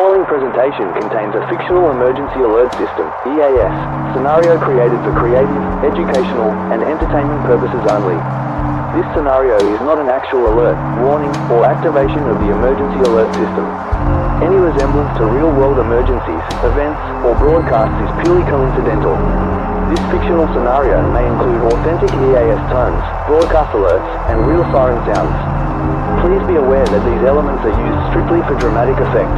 following presentation contains a fictional emergency alert system, EAS, scenario created for creative, educational, and entertainment purposes only. This scenario is not an actual alert, warning, or activation of the emergency alert system. Any resemblance to real-world emergencies, events, or broadcasts is purely coincidental. This fictional scenario may include authentic EAS tones, broadcast alerts, and real siren sounds. Please be aware that these elements are used strictly for dramatic effect.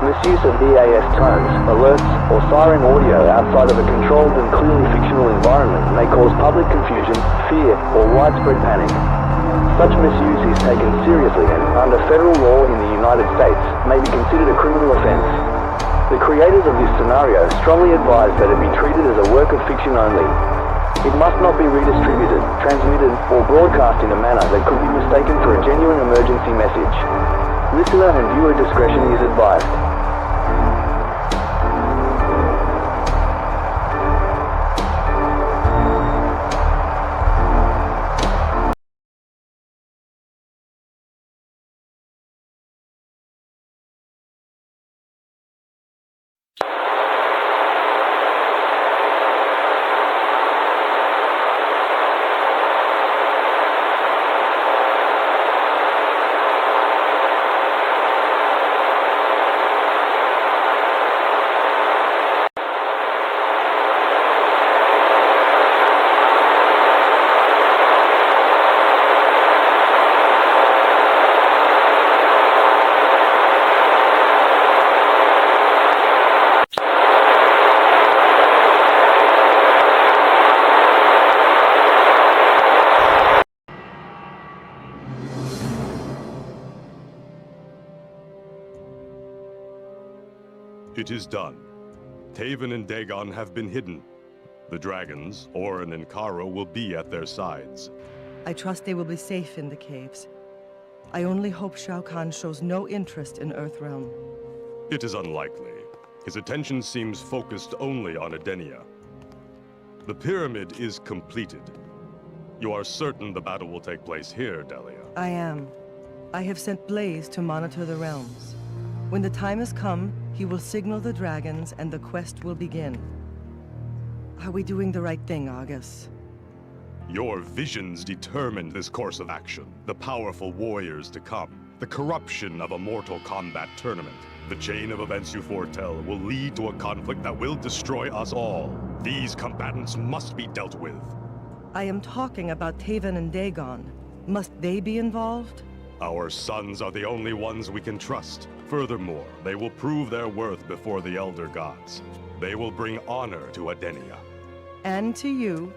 Misuse of EAS tones, alerts, or siren audio outside of a controlled and clearly fictional environment may cause public confusion, fear, or widespread panic. Such misuse is taken seriously and, under federal law in the United States, may be considered a criminal offense. The creators of this scenario strongly advise that it be treated as a work of fiction only. It must not be redistributed, transmitted, or broadcast in a manner that could be mistaken for a genuine emergency message. Listener and viewer discretion is advised. It is done. Taven and Dagon have been hidden. The dragons, Orin and Karo, will be at their sides. I trust they will be safe in the caves. I only hope Shao Kahn shows no interest in Earthrealm. It is unlikely. His attention seems focused only on Edenia. The pyramid is completed. You are certain the battle will take place here, Delia? I am. I have sent Blaze to monitor the realms. When the time has come, he will signal the dragons and the quest will begin. Are we doing the right thing, Argus? Your visions determined this course of action. The powerful warriors to come. The corruption of a Mortal Kombat tournament. The chain of events you foretell will lead to a conflict that will destroy us all. These combatants must be dealt with. I am talking about Taven and Dagon. Must they be involved? Our sons are the only ones we can trust. Furthermore, they will prove their worth before the Elder Gods. They will bring honor to Edenia. And to you,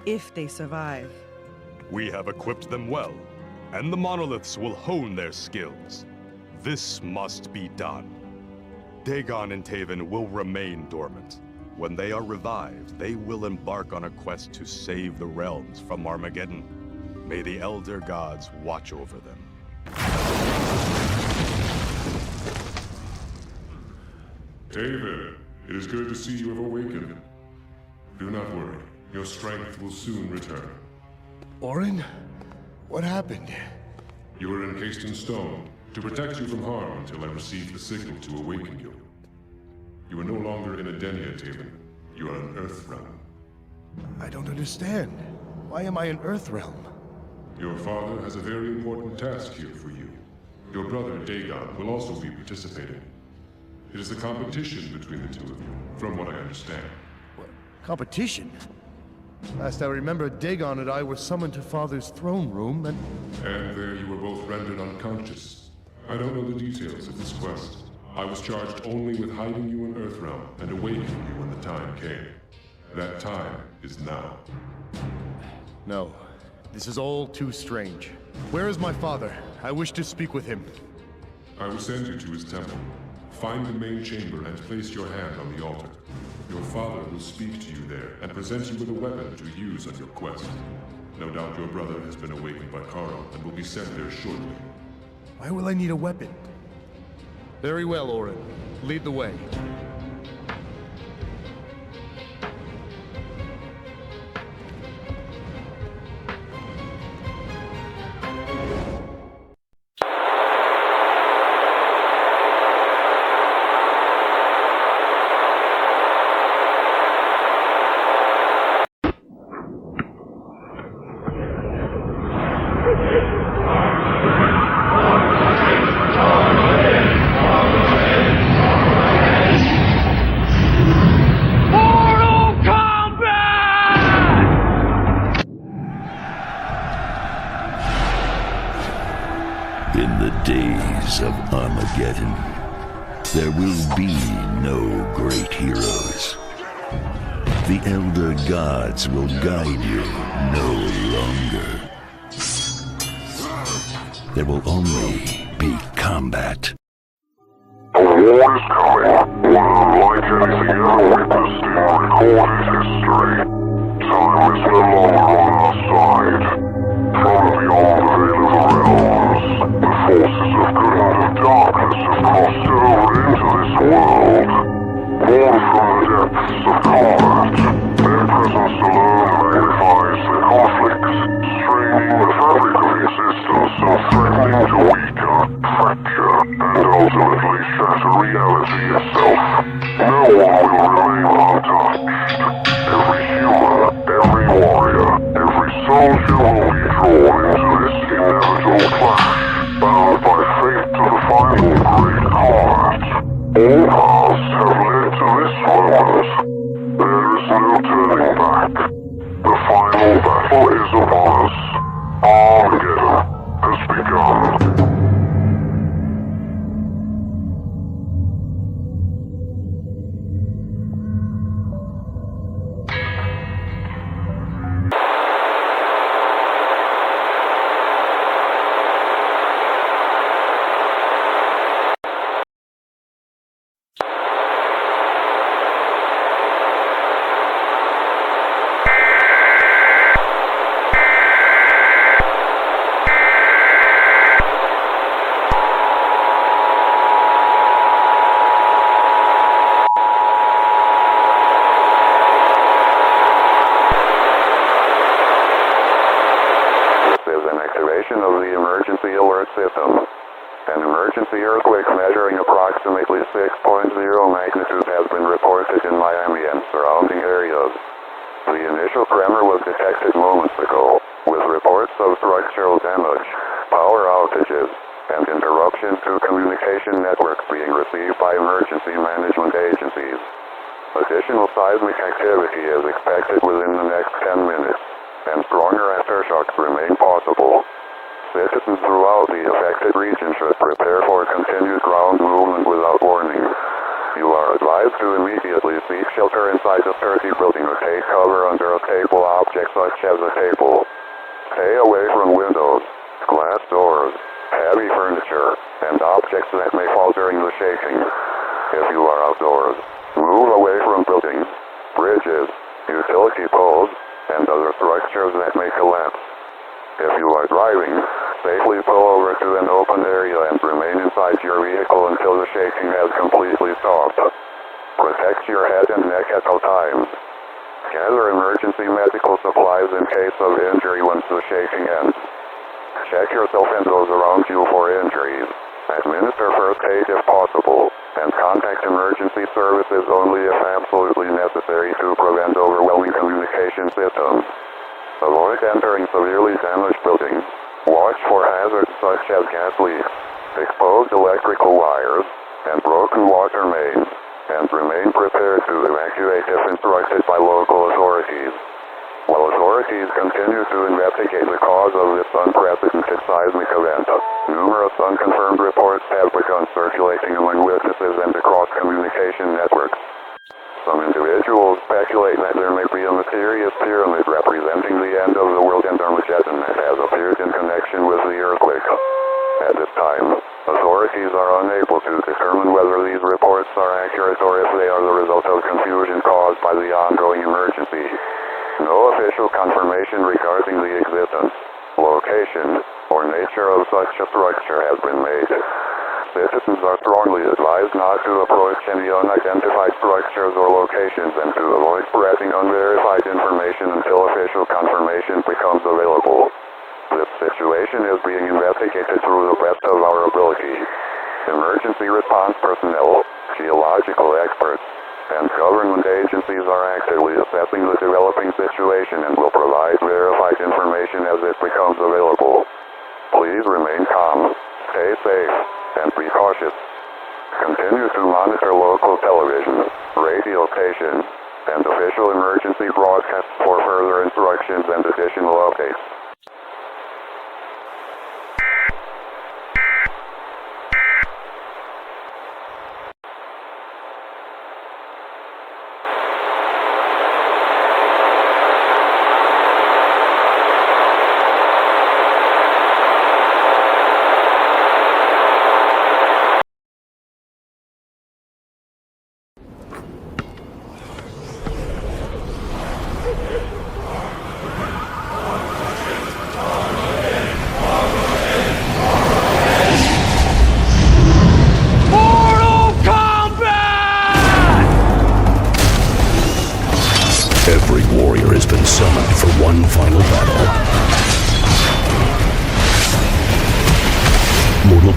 if they survive. We have equipped them well, and the monoliths will hone their skills. This must be done. Dagon and Taven will remain dormant. When they are revived, they will embark on a quest to save the realms from Armageddon. May the Elder Gods watch over them. Taven, it is good to see you have awakened. Do not worry, your strength will soon return. Orin? What happened? You are encased in stone, to protect you from harm until I receive the signal to awaken you. You are no longer in Edenia, Taven. You are in Earthrealm. I don't understand. Why am I in Earthrealm? Your father has a very important task here for you. Your brother, Dagon, will also be participating. It is a competition between the two of you, from what I understand. What? Competition? Last I remember, Dagon and I were summoned to Father's throne room, and there you were both rendered unconscious. I don't know the details of this quest. I was charged only with hiding you in Earthrealm and awakening you when the time came. That time is now. No. This is all too strange. Where is my father? I wish to speak with him. I will send you to his temple. Find the main chamber and place your hand on the altar. Your father will speak to you there and present you with a weapon to use on your quest. No doubt your brother has been awakened by Karo and will be sent there shortly. Why will I need a weapon? Very well, Orin. Lead the way. in the days of Armageddon, there will be no great heroes. The Elder Gods will guide you no longer. There will only be combat. A war is coming, one unlike anything ever witnessed in recorded history. Time is no longer on our side. From beyond the veil of the realms, the forces of good and of darkness have crossed over into this world. Born from the depths of combat, their presence alone magnifies the conflict, straining the fabric of existence and threatening to weaken, fracture, and ultimately shatter reality itself. No one will remain untouched. Every human, every warrior, every soldier will be drawn into this inevitable clash, bound by fate to the final great combat. All paths have led to this moment. There is no turning back. The final battle is upon us. Armageddon has begun. Of the emergency alert system. An emergency earthquake measuring approximately 6.0 magnitude has been reported in Miami and surrounding areas. The initial tremor was detected moments ago, with reports of structural damage, power outages, and interruptions to communication networks being received by emergency management agencies. Additional seismic activity is expected within the next 10 minutes, and stronger aftershocks remain possible. Citizens throughout the affected region should prepare for continued ground movement without warning. You are advised to immediately seek shelter inside a sturdy building or take cover under a stable object such as a table. Stay away from windows, glass doors, heavy furniture, and objects that may fall during the shaking. If you are outdoors, move away from buildings, bridges, utility poles, and other structures that may collapse. If you are driving, safely pull over to an open area and remain inside your vehicle until the shaking has completely stopped. Protect your head and neck at all times. Gather emergency medical supplies in case of injury once the shaking ends. Check yourself and those around you for injuries. Administer first aid if possible, and contact emergency services only if absolutely necessary to prevent overwhelming communication systems. Avoid entering severely damaged buildings. Watch for hazards such as gas leaks, exposed electrical wires, and broken water mains, and remain prepared to evacuate if instructed by local authorities. While authorities continue to investigate the cause of this unprecedented seismic event, numerous unconfirmed reports have begun circulating among witnesses and across communication networks. Some individuals speculate that there may be a mysterious pyramid representing the end of the world and Armageddon that has appeared in connection with the earthquake. At this time, authorities are unable to determine whether these reports are accurate or if they are the result of confusion caused by the ongoing emergency. No official confirmation regarding the existence, location, or nature of such a structure has been made. Citizens are strongly advised not to approach any unidentified structures or locations and to avoid spreading unverified information until official confirmation becomes available. This situation is being investigated through the best of our ability. Emergency response personnel, geological experts, and government agencies are actively assessing the developing situation and will provide verified information as it becomes available. Please remain calm, stay safe, and be cautious. Continue to monitor local television, radio stations, and official emergency broadcasts for further instructions and additional updates.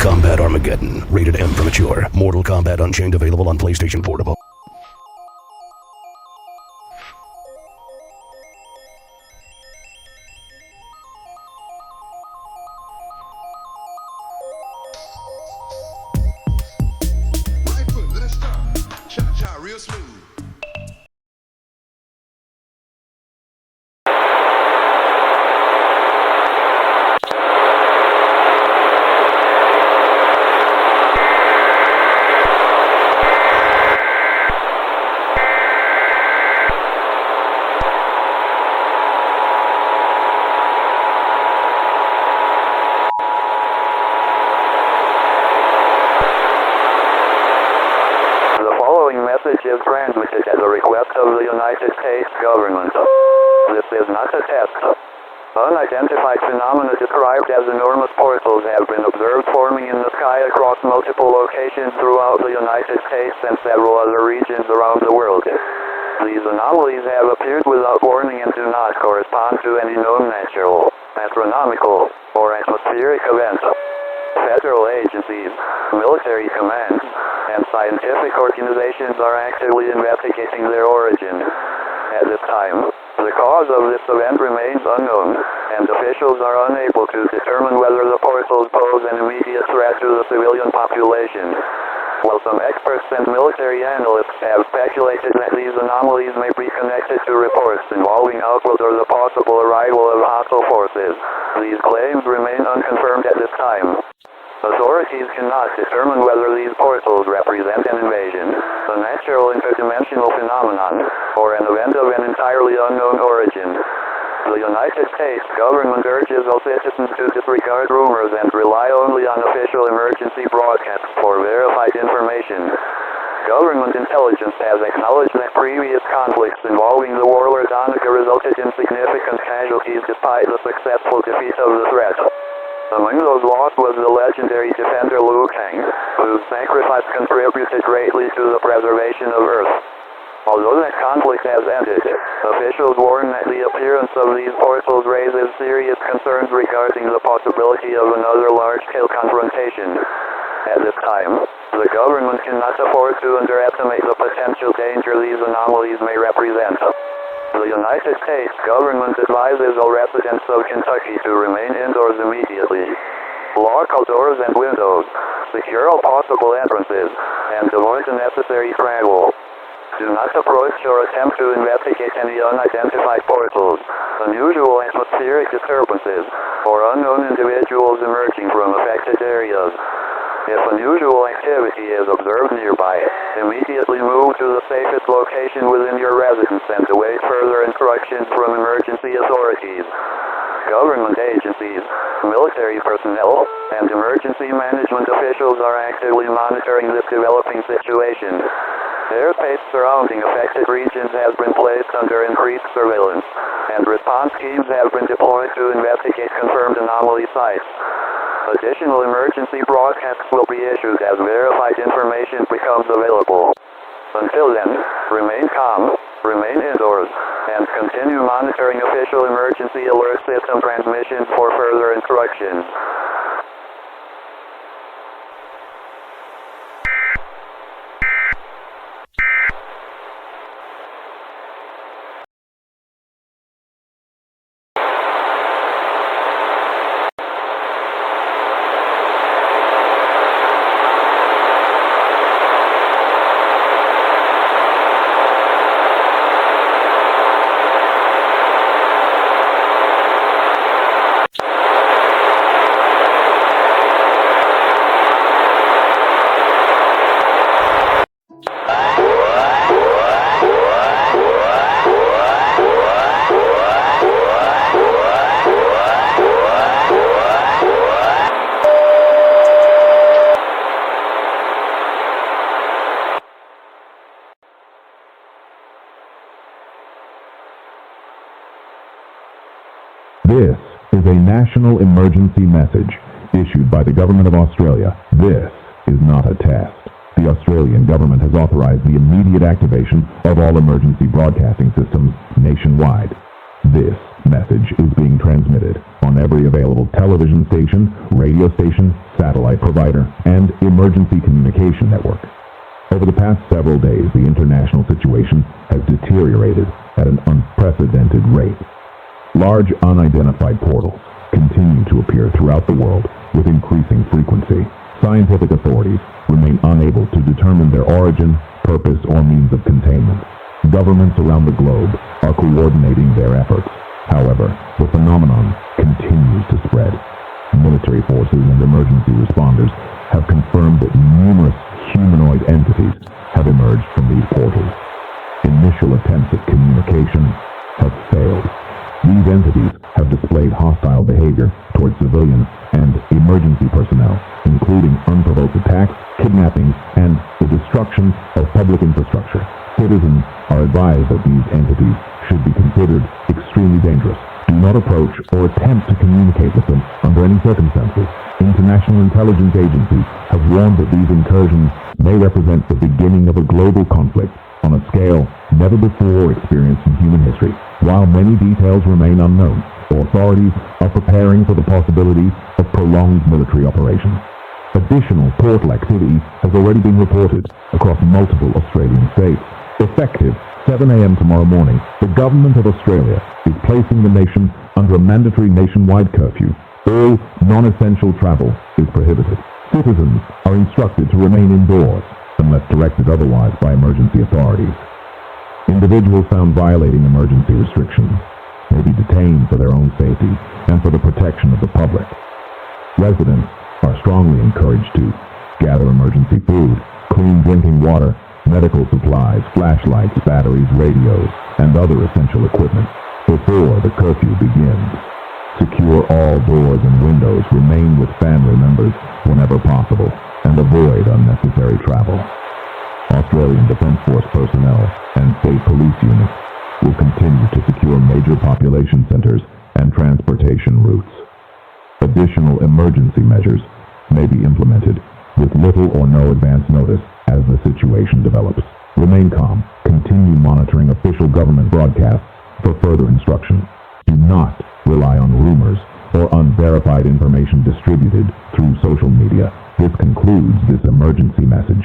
Kombat Armageddon. Rated M for mature. Mortal Kombat Unchained available on PlayStation Portable. Right foot, let's stop. Cha-cha, real smooth. Is transmitted at the request of the United States government. This is not a test. Unidentified phenomena described as enormous portals have been observed forming in the sky across multiple locations throughout the United States and several other regions around the world. These anomalies have appeared without warning and do not correspond to any known natural, astronomical, or atmospheric event. Federal agencies, military commands, and scientific organizations are actively investigating their origin. At this time, the cause of this event remains unknown, and officials are unable to determine whether the portals pose an immediate threat to the civilian population. While some experts and military analysts have speculated that these anomalies may be connected to reports involving outward or the possible arrival of hostile forces, these claims remain unconfirmed at this time. Authorities cannot determine whether these portals represent an invasion, a natural interdimensional phenomenon, or an event of an entirely unknown origin. The United States government urges all citizens to disregard rumors and rely only on official emergency broadcasts for verified information. Government intelligence has acknowledged that previous conflicts involving the warlord Donica resulted in significant casualties despite the successful defeat of the threat. Among those lost was the legendary defender Liu Kang, whose sacrifice contributed greatly to the preservation of Earth. Although that conflict has ended, officials warn that the appearance of these portals raises serious concerns regarding the possibility of another large-scale confrontation. At this time, the government cannot afford to underestimate the potential danger these anomalies may represent. The United States government advises all residents of Kentucky to remain indoors immediately. Lock all doors and windows, secure all possible entrances, and avoid unnecessary travel. Do not approach or attempt to investigate any unidentified portals, unusual atmospheric disturbances, or unknown individuals emerging from affected areas. If unusual activity is observed nearby, immediately move to the safest location within your residence and await further instructions from emergency authorities. Government agencies, military personnel, and emergency management officials are actively monitoring this developing situation. Airspace surrounding affected regions has been placed under increased surveillance, and response teams have been deployed to investigate confirmed anomaly sites. Additional emergency broadcasts will be issued as verified information becomes available. Until then, remain calm, remain indoors, and continue monitoring official emergency alert system transmissions for further instructions. This is a national emergency message issued by the Government of Australia. This is not a test. The Australian government has authorized the immediate activation of all emergency broadcasting systems nationwide. This message is being transmitted on every available television station, radio station, satellite provider, and emergency communication network. Over the past several days, the international situation has deteriorated at an unprecedented rate. Large unidentified portals continue to appear throughout the world with increasing frequency. Scientific authorities remain unable to determine their origin, purpose, or means of containment. Governments around the globe are coordinating their efforts. However, the phenomenon continues to spread. Military forces and emergency responders have confirmed that numerous humanoid entities have emerged from these portals. Initial attempts at communication have failed. These entities have displayed hostile behavior towards civilians and emergency personnel, including unprovoked attacks, kidnappings, and the destruction of public infrastructure. Citizens are advised that these entities should be considered extremely dangerous. Do not approach or attempt to communicate with them under any circumstances. International intelligence agencies have warned that these incursions may represent the beginning of a global conflict on a scale never before experienced in human history. While many details remain unknown, authorities are preparing for the possibility of prolonged military operations. Additional portal activity has already been reported across multiple Australian states. Effective 7 a.m. tomorrow morning, the government of Australia is placing the nation under a mandatory nationwide curfew. All non-essential travel is prohibited. Citizens are instructed to remain indoors unless directed otherwise by emergency authorities. Individuals found violating emergency restrictions may be detained for their own safety and for the protection of the public. Residents are strongly encouraged to gather emergency food, clean drinking water, medical supplies, flashlights, batteries, radios, and other essential equipment before the curfew begins. Secure all doors and windows, remain with family members whenever possible, and avoid unnecessary travel. Australian Defence Force personnel and state police units will continue to secure major population centers and transportation routes. Additional emergency measures may be implemented with little or no advance notice as the situation develops. Remain calm. Continue monitoring official government broadcasts for further instruction. Do not rely on rumors or unverified information distributed through social media. This concludes this emergency message.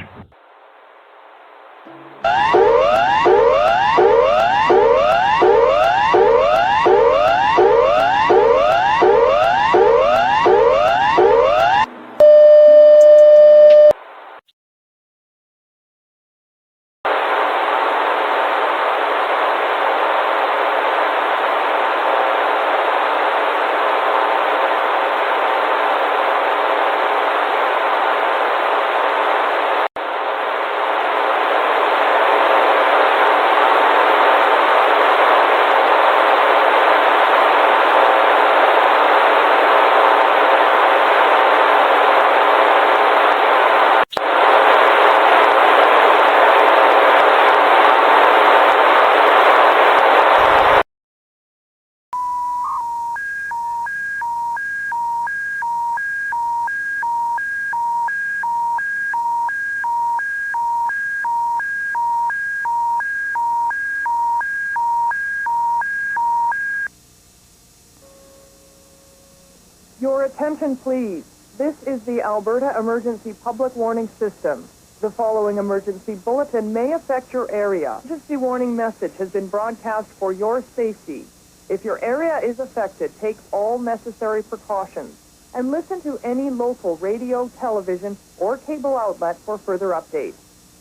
Your attention, please. This is the Alberta Emergency Public Warning System. The following emergency bulletin may affect your area. Emergency warning message has been broadcast for your safety. If your area is affected, take all necessary precautions and listen to any local radio, television, or cable outlet for further updates.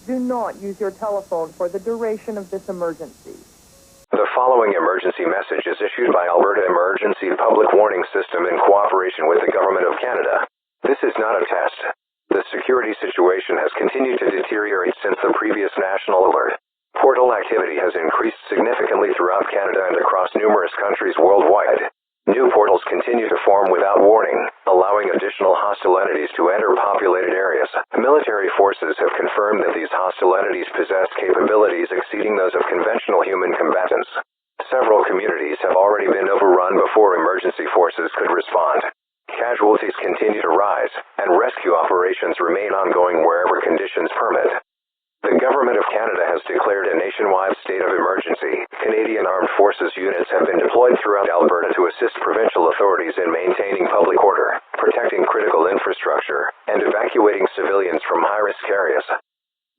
Do not use your telephone for the duration of this emergency. The following emergency message is issued by Alberta Emergency Public Warning System in cooperation with the Government of Canada. This is not a test. The security situation has continued to deteriorate since the previous national alert. Portal activity has increased significantly throughout Canada and across numerous countries worldwide. New portals continue to form without warning, allowing additional hostile entities to enter populated areas. Military forces have confirmed that these hostile entities possess capabilities exceeding those of conventional human combatants. Several communities have already been overrun before emergency forces could respond. Casualties continue to rise, and rescue operations remain ongoing wherever conditions permit. The Government of Canada has declared a nationwide state of emergency. Canadian Armed Forces units have been deployed throughout Alberta to assist provincial authorities in maintaining public order, protecting critical infrastructure, evacuating civilians from high-risk areas.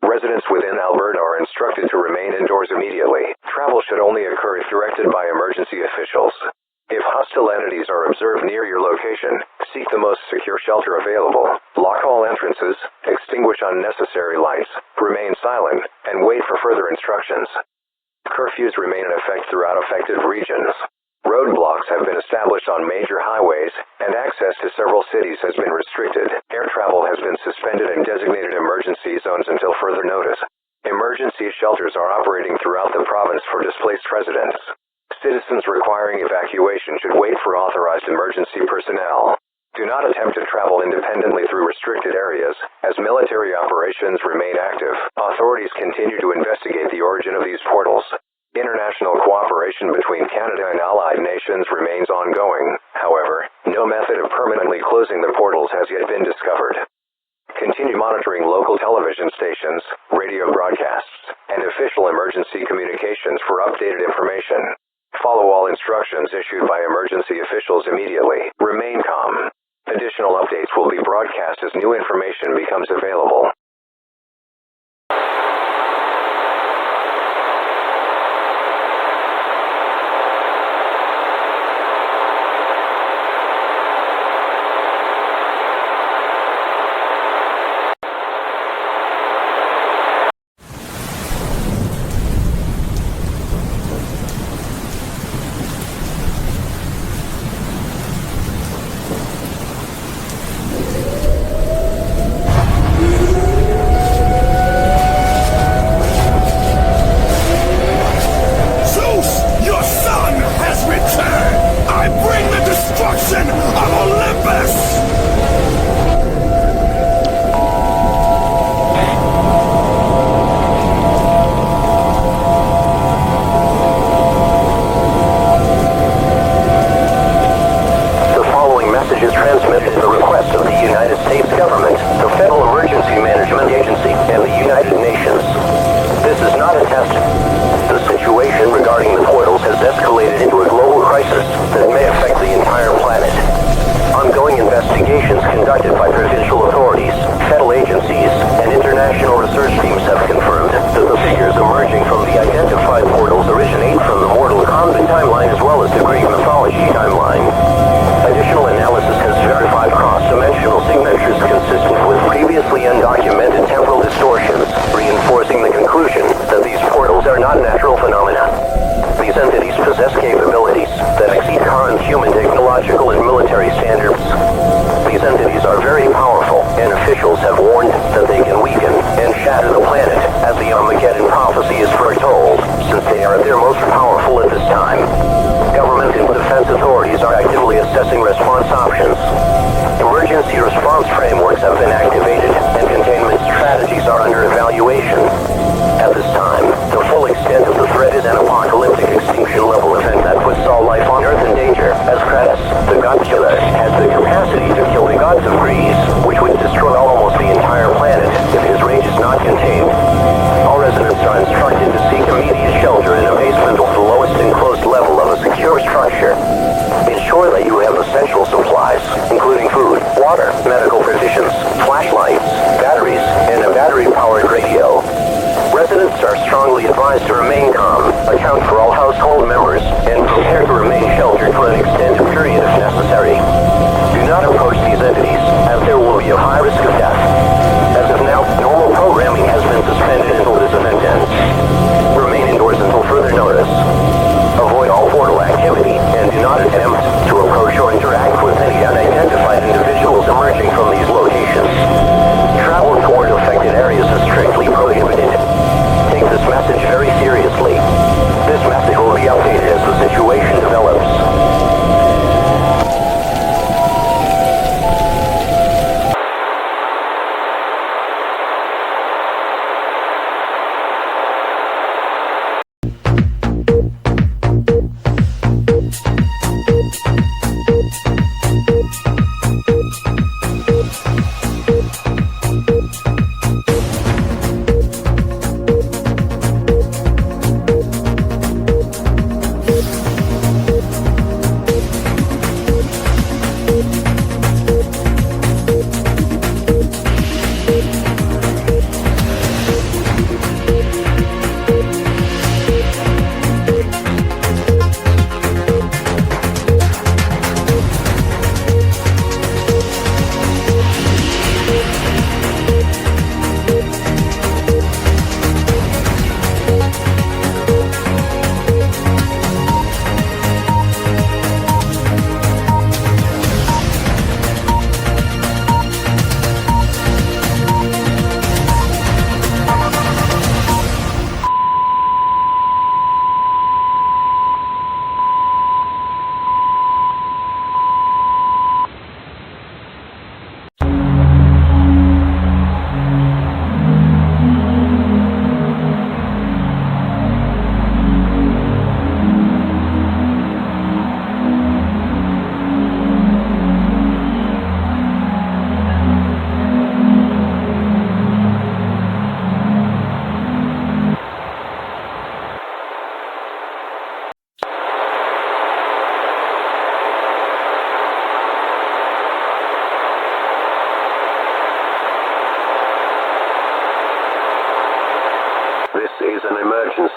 Residents within Alberta are instructed to remain indoors immediately. Travel should only occur if directed by emergency officials. If hostile entities are observed near your location, seek the most secure shelter available, lock all entrances, extinguish unnecessary lights, remain silent, and wait for further instructions. Curfews remain in effect throughout affected regions. Roadblocks have been established on major highways, and access to several cities has been restricted. Air travel has been suspended in designated emergency zones until further notice. Emergency shelters are operating throughout the province for displaced residents. Citizens requiring evacuation should wait for authorized emergency personnel. Do not attempt to travel independently through restricted areas, as military operations remain active. Authorities continue to investigate the origin of these portals. International cooperation between Canada and allied nations remains ongoing. However, no method of permanently closing the portals has yet been discovered. Continue monitoring local television stations, radio broadcasts, and official emergency communications for updated information. Follow all instructions issued by emergency officials immediately. Remain calm. Additional updates will be broadcast as new information becomes available. This message will be updated as the situation develops.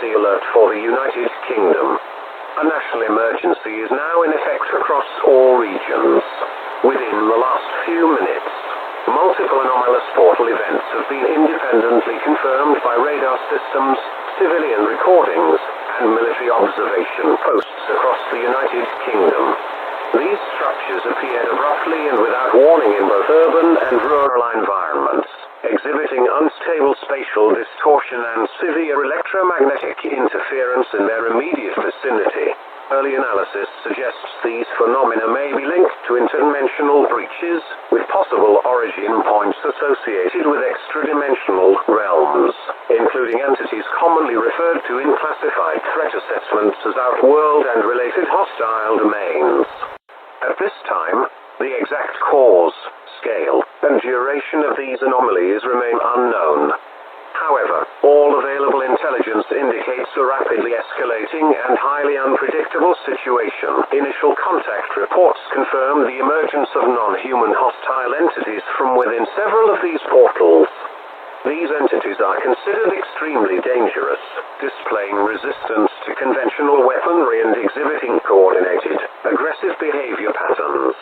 emergency alert for the United Kingdom. A national emergency is now in effect across all regions. Within the last few minutes, multiple anomalous portal events have been independently confirmed by radar systems, civilian recordings, and military observation posts across the United Kingdom. These structures appeared abruptly and without warning in both urban and rural environments, exhibiting unstable spatial distortion and severe electromagnetic interference in their immediate vicinity. Early analysis suggests these phenomena may be linked to interdimensional breaches, with possible origin points associated with extradimensional realms, including entities commonly referred to in classified threat assessments as outworld and related hostile domains. At this time, the exact cause, scale, and duration of these anomalies remain unknown. However, all available intelligence indicates a rapidly escalating and highly unpredictable situation. Initial contact reports confirm the emergence of non-human hostile entities from within several of these portals. These entities are considered extremely dangerous, displaying resistance to conventional weaponry and exhibiting coordinated, aggressive behavior patterns.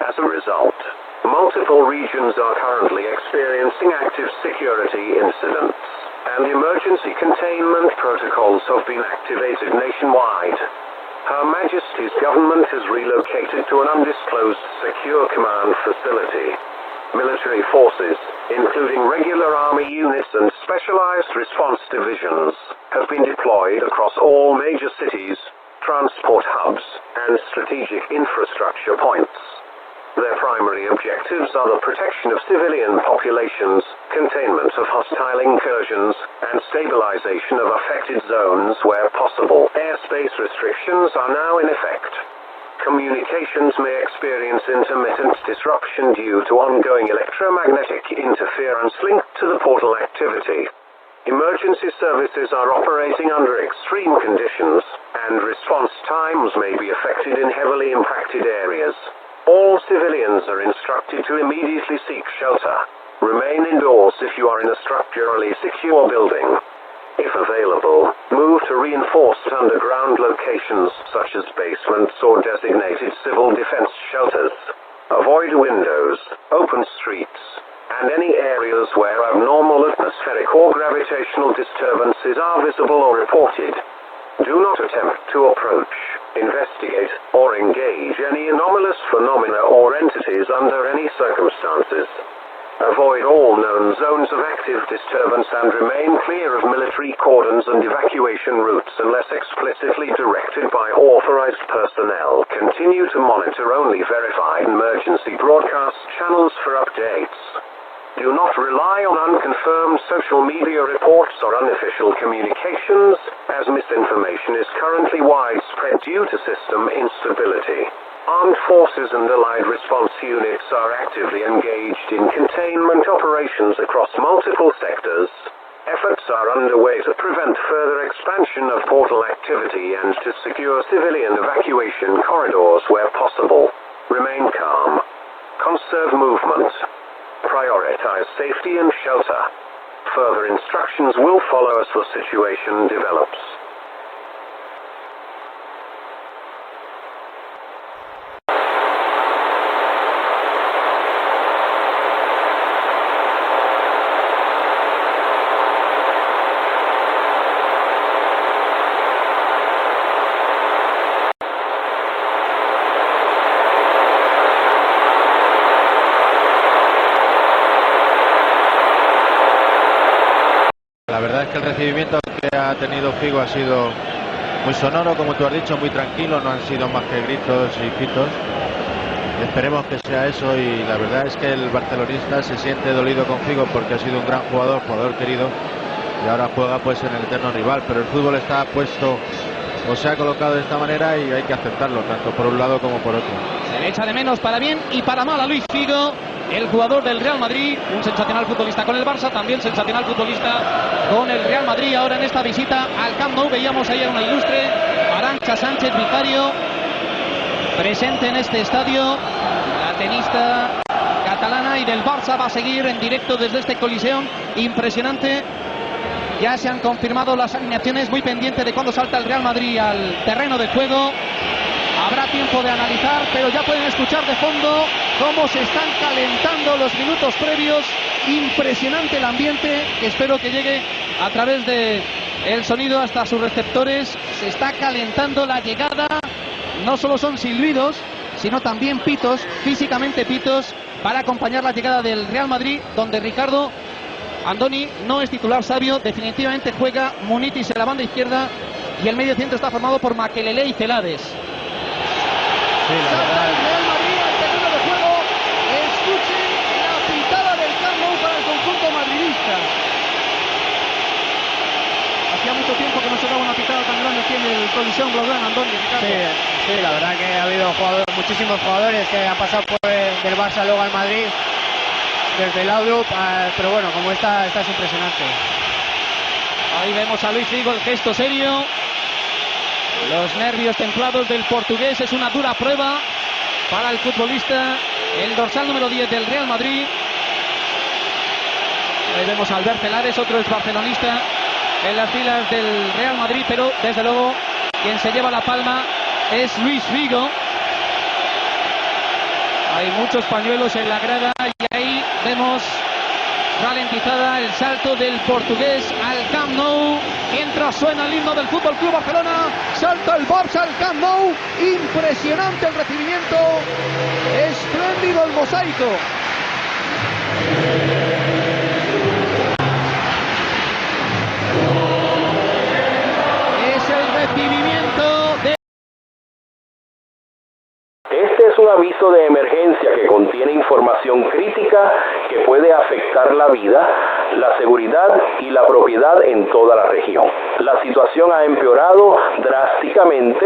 As a result, multiple regions are currently experiencing active security incidents, and emergency containment protocols have been activated nationwide. Her Majesty's government has relocated to an undisclosed secure command facility. Military forces, including regular army units and specialized response divisions, have been deployed across all major cities, transport hubs, and strategic infrastructure points. Their primary objectives are the protection of civilian populations, containment of hostile incursions, and stabilization of affected zones where possible. Airspace restrictions are now in effect. Communications may experience intermittent disruption due to ongoing electromagnetic interference linked to the portal activity. Emergency services are operating under extreme conditions, and response times may be affected in heavily impacted areas. All civilians are instructed to immediately seek shelter. Remain indoors if you are in a structurally secure building. If available, move to reinforced underground locations such as basements or designated civil defense shelters. Avoid windows, open streets, and any areas where abnormal atmospheric or gravitational disturbances are visible or reported. Do not attempt to approach, investigate, or engage any anomalous phenomena or entities under any circumstances. Avoid all known zones of active disturbance and remain clear of military cordons and evacuation routes unless explicitly directed by authorized personnel. Continue to monitor only verified emergency broadcast channels for updates. Do not rely on unconfirmed social media reports or unofficial communications, as misinformation is currently widespread due to system instability. Armed forces and allied response units are actively engaged in containment operations across multiple sectors. Efforts are underway to prevent further expansion of portal activity and to secure civilian evacuation corridors where possible. Remain calm. Conserve movement. Prioritize safety and shelter. Further instructions will follow as the situation develops. La verdad es que el recibimiento que ha tenido Figo ha sido muy sonoro, como tú has dicho, muy tranquilo, no han sido más que gritos y pitos. Esperemos que sea eso, y la verdad es que el barcelonista se siente dolido con Figo porque ha sido un gran jugador querido, y ahora juega pues en el eterno rival, pero el fútbol está puesto o se ha colocado de esta manera y hay que aceptarlo, tanto por un lado como por otro. Se le echa de menos para bien y para mal a Luis Figo, el jugador del Real Madrid, un sensacional futbolista con el Barça, también sensacional futbolista con el Real Madrid. Ahora en esta visita al Camp Nou veíamos ahí a una ilustre Arantxa Sánchez Vicario presente en este estadio. La tenista catalana y del Barça va a seguir en directo desde este Coliseum impresionante Ya se han confirmado las alineaciones, muy pendiente de cuándo salta el Real Madrid al terreno de juego. Habrá tiempo de analizar, pero ya pueden escuchar de fondo cómo se están calentando los minutos previos. Impresionante el ambiente, que espero que llegue a través de el sonido hasta sus receptores. Se está calentando la llegada. No solo son silbidos, sino también pitos, físicamente pitos, para acompañar la llegada del Real Madrid, donde Ricardo Andoni no es titular sabio, definitivamente juega Munitis en la banda izquierda y el medio centro está formado por Makelele y Celades. Sí, la verdad. El Real Madrid al terreno de juego. Escuchen la pitada del Camp Nou para el conjunto madridista. Hacía mucho tiempo que no se daba una pitada tan grande aquí en el Coliseum Blaugrana, Andoni, Ricardo. Sí, la verdad que ha habido muchísimos jugadores que han pasado del Barça luego al Madrid, desde el Outlook, pero bueno, como esta es impresionante. Ahí vemos a Luis Figo, el gesto serio. Los nervios templados del portugués, es una dura prueba para el futbolista, el dorsal número 10 del Real Madrid. Ahí vemos a Albert Celades, otro ex barcelonista en las filas del Real Madrid, pero desde luego quien se lleva la palma es Luis Figo. Hay muchos pañuelos en la grada y ahí vemos ralentizada el salto del portugués al Camp Nou, mientras suena el himno del Fútbol Club Barcelona. Salta el Barça al Camp Nou, impresionante el recibimiento, espléndido el mosaico. Es el recibimiento de... Este es un aviso de emergencia que contiene información crítica que puede afectar la vida, la seguridad y la propiedad en toda la región. La situación ha empeorado drásticamente.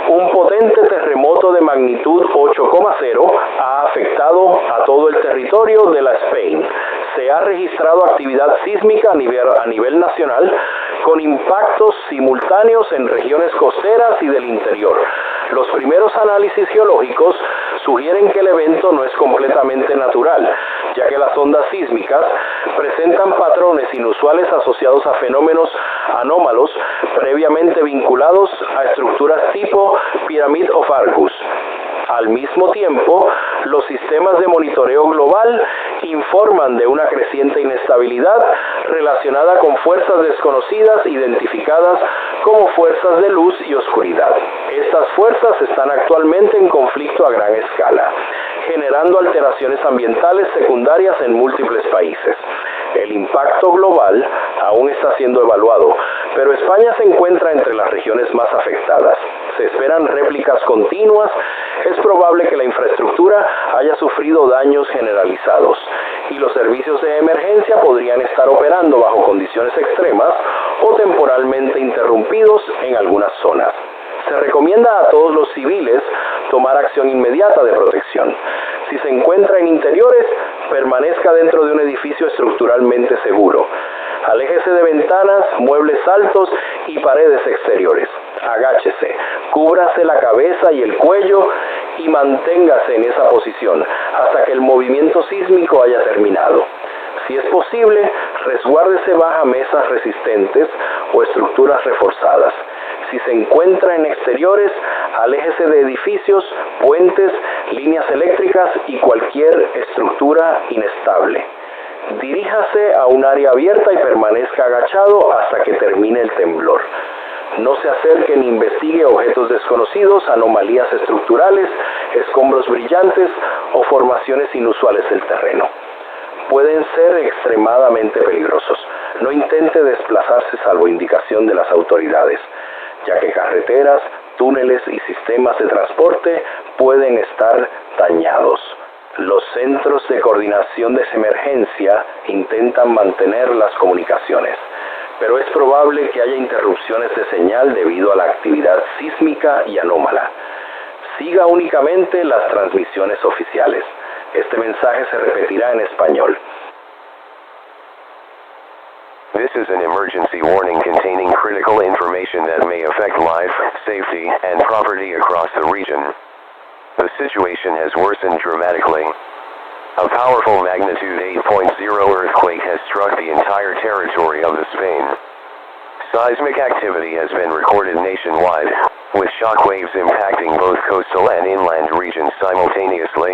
Un potente terremoto de magnitud 8,0 ha afectado a todo el territorio de la Spain. Se ha registrado actividad sísmica a nivel nacional, con impactos simultáneos en regiones costeras y del interior. Los primeros análisis geológicos sugieren que el evento no es completamente natural, ya que las ondas sísmicas presentan patrones inusuales asociados a fenómenos anómalos previamente vinculados a estructuras tipo Pyramid of Argus. Al mismo tiempo, los sistemas de monitoreo global informan de una creciente inestabilidad relacionada con fuerzas desconocidas identificadas como fuerzas de luz y oscuridad. Estas fuerzas están actualmente en conflicto a gran escala, generando alteraciones ambientales secundarias en múltiples países. El impacto global aún está siendo evaluado, pero España se encuentra entre las regiones más afectadas. Se esperan réplicas continuas. Es probable que la infraestructura haya sufrido daños generalizados y los servicios de emergencia podrían estar operando bajo condiciones extremas o temporalmente interrumpidos en algunas zonas. Se recomienda a todos los civiles tomar acción inmediata de protección. Si se encuentra en interiores, permanezca dentro de un edificio estructuralmente seguro. Aléjese de ventanas, muebles altos y paredes exteriores. Agáchese, cúbrase la cabeza y el cuello y manténgase en esa posición hasta que el movimiento sísmico haya terminado. Si es posible, resguárdese bajo mesas resistentes o estructuras reforzadas. Si se encuentra en exteriores, aléjese de edificios, puentes, líneas eléctricas y cualquier estructura inestable. Diríjase a un área abierta y permanezca agachado hasta que termine el temblor. No se acerque ni investigue objetos desconocidos, anomalías estructurales, escombros brillantes o formaciones inusuales del terreno. Pueden ser extremadamente peligrosos. No intente desplazarse salvo indicación de las autoridades, ya que carreteras, túneles y sistemas de transporte pueden estar dañados. Los centros de coordinación de emergencia intentan mantener las comunicaciones, pero es probable que haya interrupciones de señal debido a la actividad sísmica y anómala. Siga únicamente las transmisiones oficiales. Este mensaje se repetirá en español. This is an emergency warning containing critical information that may affect life, safety, and property across the region. The situation has worsened dramatically. A powerful magnitude 8.0 earthquake has struck the entire territory of the Spain. Seismic activity has been recorded nationwide, with shock waves impacting both coastal and inland regions simultaneously.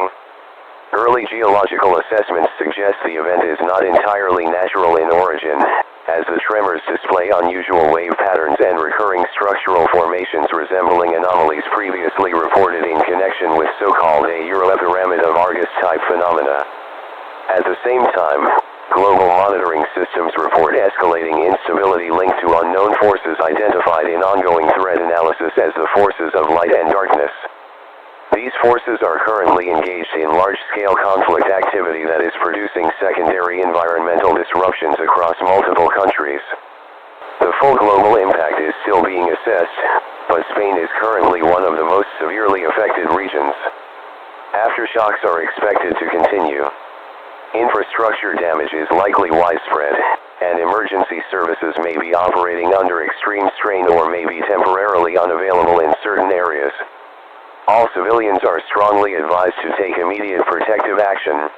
Early geological assessments suggest the event is not entirely natural in origin, as the tremors display unusual wave patterns and recurring structural formations resembling anomalies previously reported in connection with so-called a Europyramid of Argus-type phenomena. At the same time, global monitoring systems report escalating instability linked to unknown forces identified in ongoing threat analysis as the forces of light and darkness. These forces are currently engaged in large-scale conflict activity that is producing secondary environmental disruptions across multiple countries. The full global impact is still being assessed, but Spain is currently one of the most severely affected regions. Aftershocks are expected to continue. Infrastructure damage is likely widespread, and emergency services may be operating under extreme strain or may be temporarily unavailable in certain areas. All civilians are strongly advised to take immediate protective action.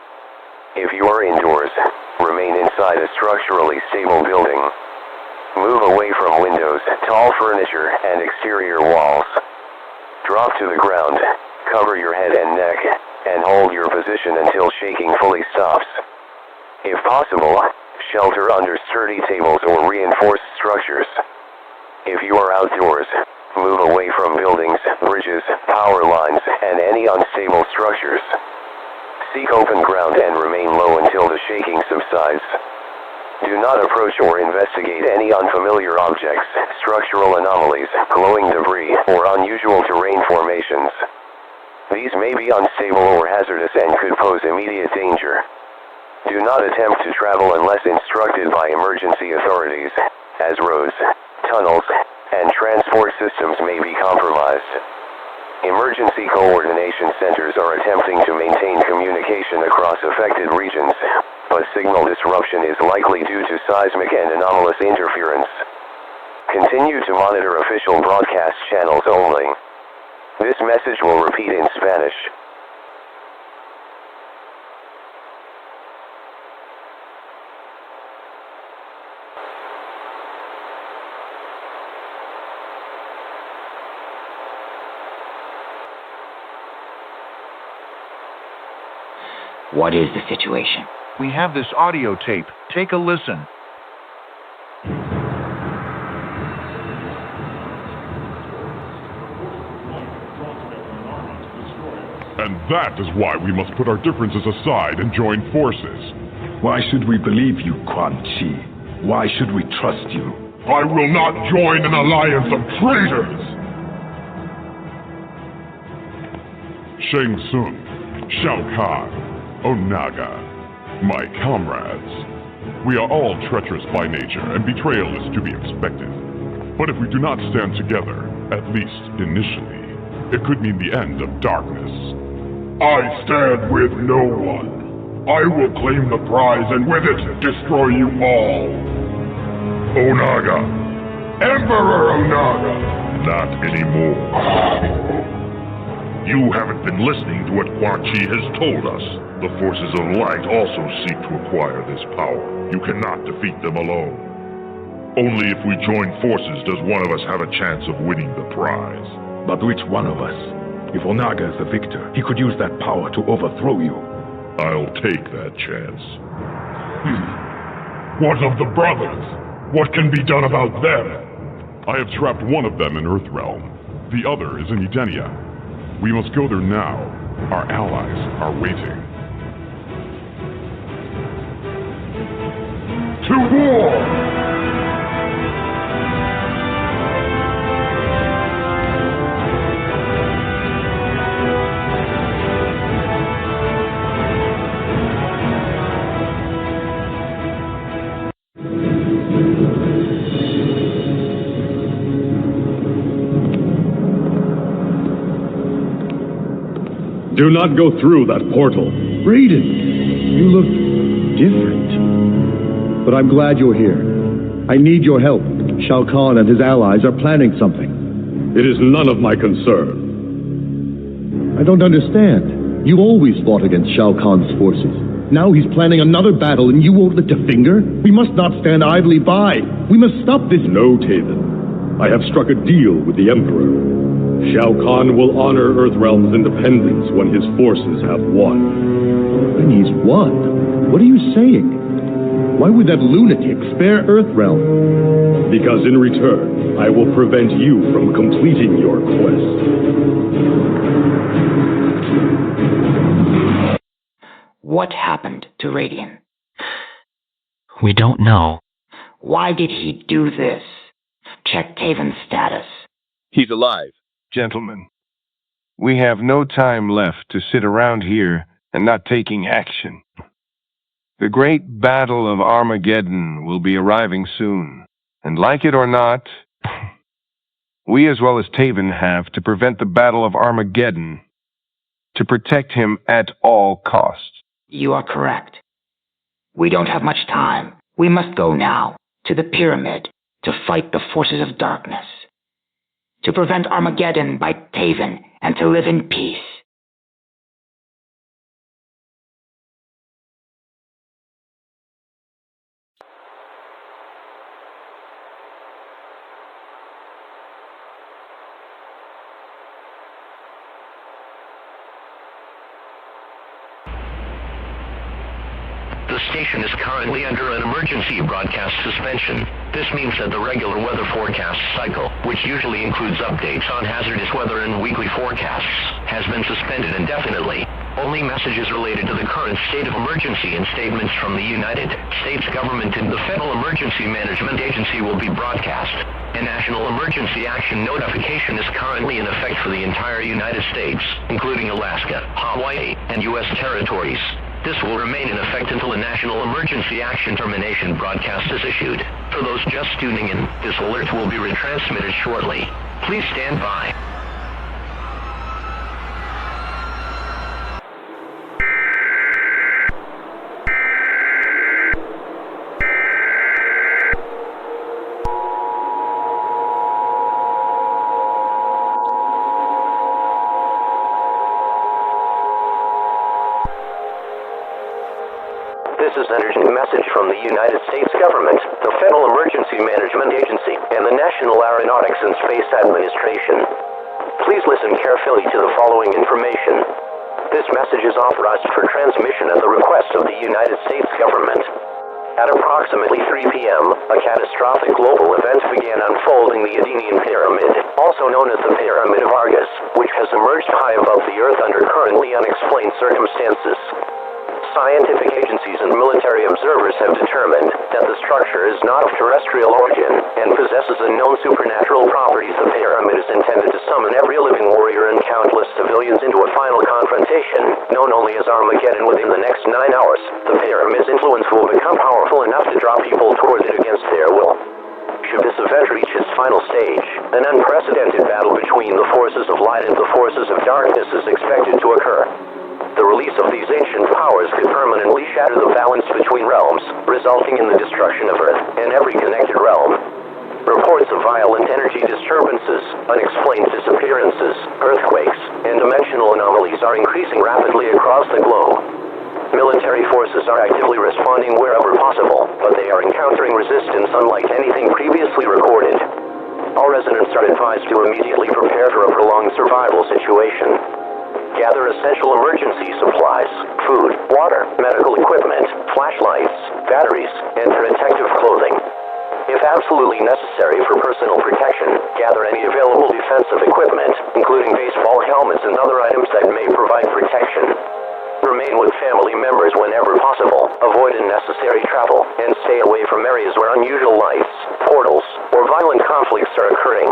If you are indoors, remain inside a structurally stable building. Move away from windows, tall furniture, and exterior walls. Drop to the ground, cover your head and neck, and hold your position until shaking fully stops. If possible, shelter under sturdy tables or reinforced structures. If you are outdoors, move away from buildings, bridges, power lines, and any unstable structures. Seek open ground and remain low until the shaking subsides. Do not approach or investigate any unfamiliar objects, structural anomalies, glowing debris, or unusual terrain formations. These may be unstable or hazardous and could pose immediate danger. Do not attempt to travel unless instructed by emergency authorities, as roads, tunnels, and transport systems may be compromised. Emergency coordination centers are attempting to maintain communication across affected regions, but signal disruption is likely due to seismic and anomalous interference. Continue to monitor official broadcast channels only. This message will repeat in Spanish. What is the situation? We have this audio tape. Take a listen. And that is why we must put our differences aside and join forces. Why should we believe you, Quan Chi? Why should we trust you? I will not join an alliance of traitors! Shang Tsung, Shao Kahn, Onaga, my comrades. We are all treacherous by nature, and betrayal is to be expected. But if we do not stand together, at least initially, it could mean the end of darkness. I stand with no one. I will claim the prize and with it, destroy you all. Onaga. Emperor Onaga. Not anymore. You haven't been listening to what Quan Chi has told us. The forces of light also seek to acquire this power. You cannot defeat them alone. Only if we join forces does one of us have a chance of winning the prize. But which one of us? If Onaga is the victor, he could use that power to overthrow you. I'll take that chance. What of the brothers? What can be done about them? I have trapped one of them in Earthrealm. The other is in Edenia. We must go there now. Our allies are waiting. To war! Do not go through that portal. Raiden, you look different. But I'm glad you're here. I need your help. Shao Kahn and his allies are planning something. It is none of my concern. I don't understand. You always fought against Shao Kahn's forces. Now he's planning another battle and you won't lift a finger? We must not stand idly by. We must stop this. No, Taven. I have struck a deal with the Emperor. Shao Kahn will honor Earthrealm's independence when his forces have won. When he's won? What are you saying? Why would that lunatic spare Earthrealm? Because in return, I will prevent you from completing your quest. What happened to Radian? We don't know. Why did he do this? Check Taven's status. He's alive. Gentlemen, we have no time left to sit around here and not taking action. The great battle of Armageddon will be arriving soon, and like it or not, we as well as Taven have to prevent the battle of Armageddon, to protect him at all costs. You are correct. We don't have much time. We must go now, to the pyramid, to fight the forces of darkness. To prevent Armageddon by Taven, and to live in peace. The station is currently under an emergency broadcast suspension. This means that the regular weather forecast cycle, which usually includes updates on hazardous weather and weekly forecasts, has been suspended indefinitely. Only messages related to the current state of emergency and statements from the United States government and the Federal Emergency Management Agency will be broadcast. A national emergency action notification is currently in effect for the entire United States, including Alaska, Hawaii, and U.S. territories. This will remain in effect until a national emergency action termination broadcast is issued. For those just tuning in, this alert will be retransmitted shortly. Please stand by. This is a message from the United States government, the Federal Emergency Management Agency, and the National Aeronautics and Space Administration. Please listen carefully to the following information. This message is authorized for transmission at the request of the United States government. At approximately 3 p.m., a catastrophic global event began unfolding the Adenian Pyramid, also known as the Pyramid of Argus, which has emerged high above the Earth under currently unexplained circumstances. Scientific agencies and military observers have determined that the structure is not of terrestrial origin and possesses unknown supernatural properties. The pyramid is intended to summon every living warrior and countless civilians into a final confrontation, known only as Armageddon. Within the next 9 hours, the pyramid's influence will become powerful enough to draw people towards it against their will. Should this event reach its final stage, an unprecedented battle between the forces of light and the forces of darkness is expected to occur. The release of these ancient powers could permanently shatter the balance between realms, resulting in the destruction of Earth and every connected realm. Reports of violent energy disturbances, unexplained disappearances, earthquakes, and dimensional anomalies are increasing rapidly across the globe. Military forces are actively responding wherever possible, but they are encountering resistance unlike anything previously recorded. All residents are advised to immediately prepare for a prolonged survival situation. Gather essential emergency supplies, food, water, medical equipment, flashlights, batteries, and protective clothing. If absolutely necessary for personal protection, gather any available defensive equipment, including baseball helmets and other items that may provide protection. Remain with family members whenever possible, avoid unnecessary travel, and stay away from areas where unusual lights, portals, or violent conflicts are occurring.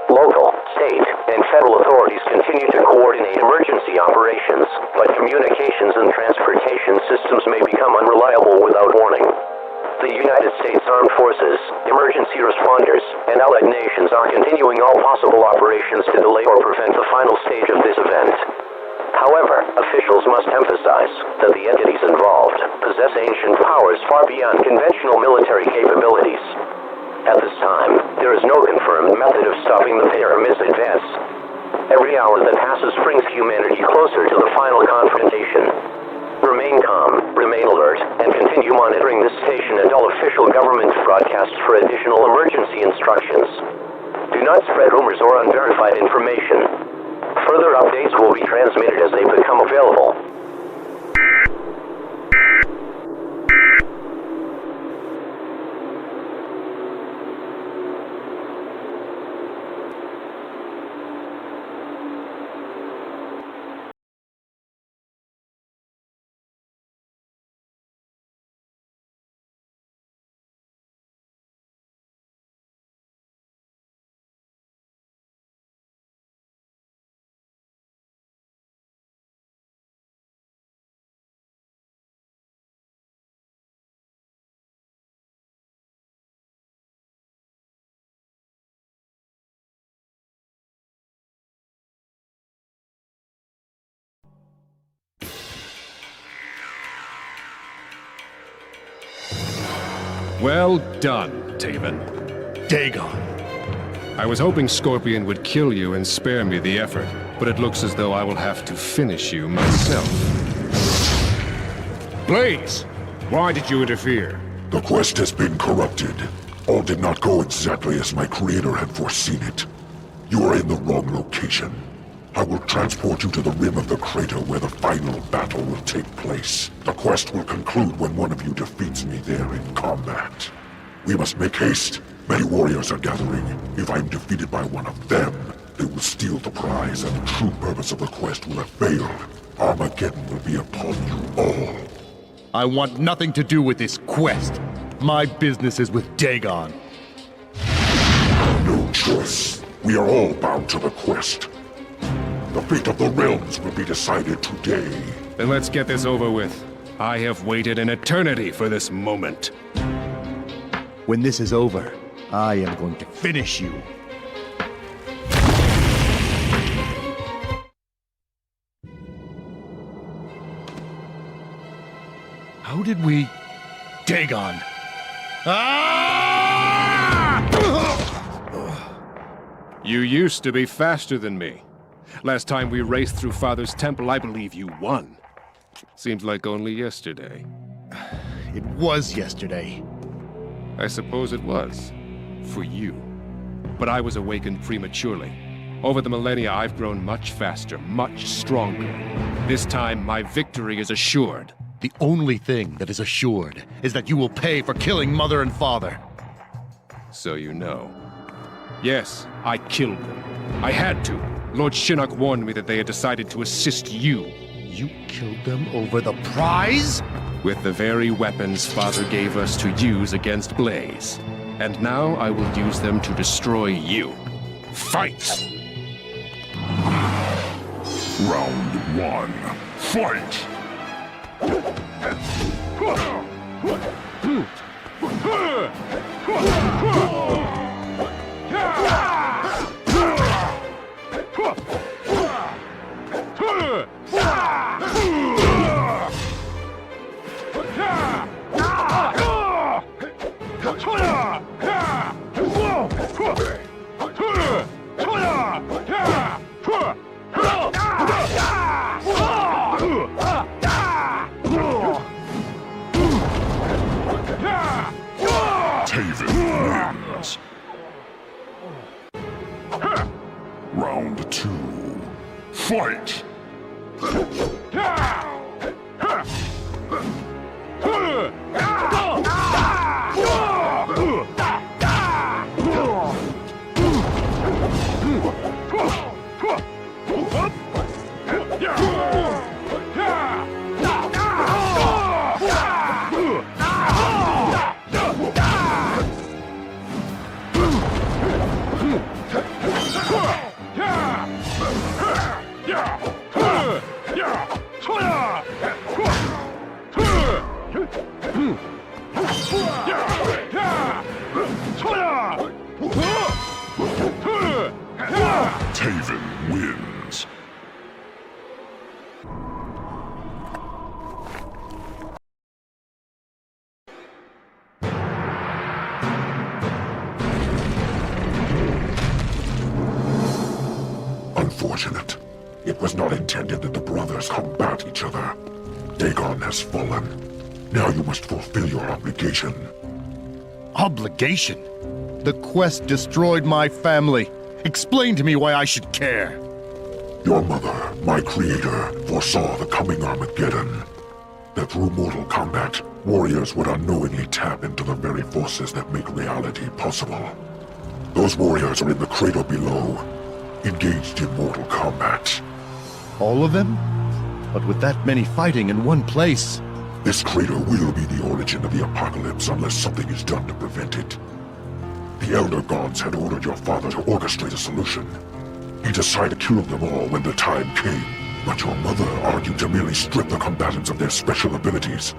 Local, state, and federal authorities continue to coordinate emergency operations, but communications and transportation systems may become unreliable without warning. The United States Armed Forces, emergency responders, and allied nations are continuing all possible operations to delay or prevent the final stage of this event. However, officials must emphasize that the entities involved possess ancient powers far beyond conventional military capabilities. At this time, there is no confirmed method of stopping the pyramid's advance. Every hour that passes brings humanity closer to the final confrontation. Remain calm, continue monitoring this station and all official government broadcasts for additional emergency instructions. Do not spread rumors or unverified information. Further updates will be transmitted as they become available. Well done, Taven. Dagon. I was hoping Scorpion would kill you and spare me the effort, but it looks as though I will have to finish you myself. Blaze! Why did you interfere? The quest has been corrupted. All did not go exactly as my creator had foreseen it. You are in the wrong location. I will transport you to the rim of the crater where the final battle will take place. The quest will conclude when one of you defeats me there in combat. We must make haste. Many warriors are gathering. If I am defeated by one of them, they will steal the prize and the true purpose of the quest will have failed. Armageddon will be upon you all. I want nothing to do with this quest. My business is with Dagon. No choice. We are all bound to the quest. The fate of the realms will be decided today. Then let's get this over with. I have waited an eternity for this moment. When this is over, I am going to finish you. How did we... Dagon! You used to be faster than me. Last time we raced through Father's Temple, I believe you won. Seems like only yesterday. It was yesterday. I suppose it was. For you. But I was awakened prematurely. Over the millennia, I've grown much faster, much stronger. This time, my victory is assured. The only thing that is assured is that you will pay for killing Mother and Father. So you know. Yes, I killed them. I had to. Lord Shinnok warned me that they had decided to assist you. You killed them over the prize? With the very weapons Father gave us to use against Blaze. And now I will use them to destroy you. Fight! Round 1. Fight! Taven wins. Round 2. Fight! Taven wins. Unfortunate. It was not intended that the brothers combat each other. Dagon has fallen. Now you must fulfill your obligation. Obligation? The quest destroyed my family. Explain to me why I should care. Your mother, my creator, foresaw the coming Armageddon. That through mortal combat, warriors would unknowingly tap into the very forces that make reality possible. Those warriors are in the crater below, engaged in mortal combat. All of them? But with that many fighting in one place... This crater will be the origin of the apocalypse unless something is done to prevent it. The Elder Gods had ordered your father to orchestrate a solution. He decided to kill them all when the time came, but your mother argued to merely strip the combatants of their special abilities.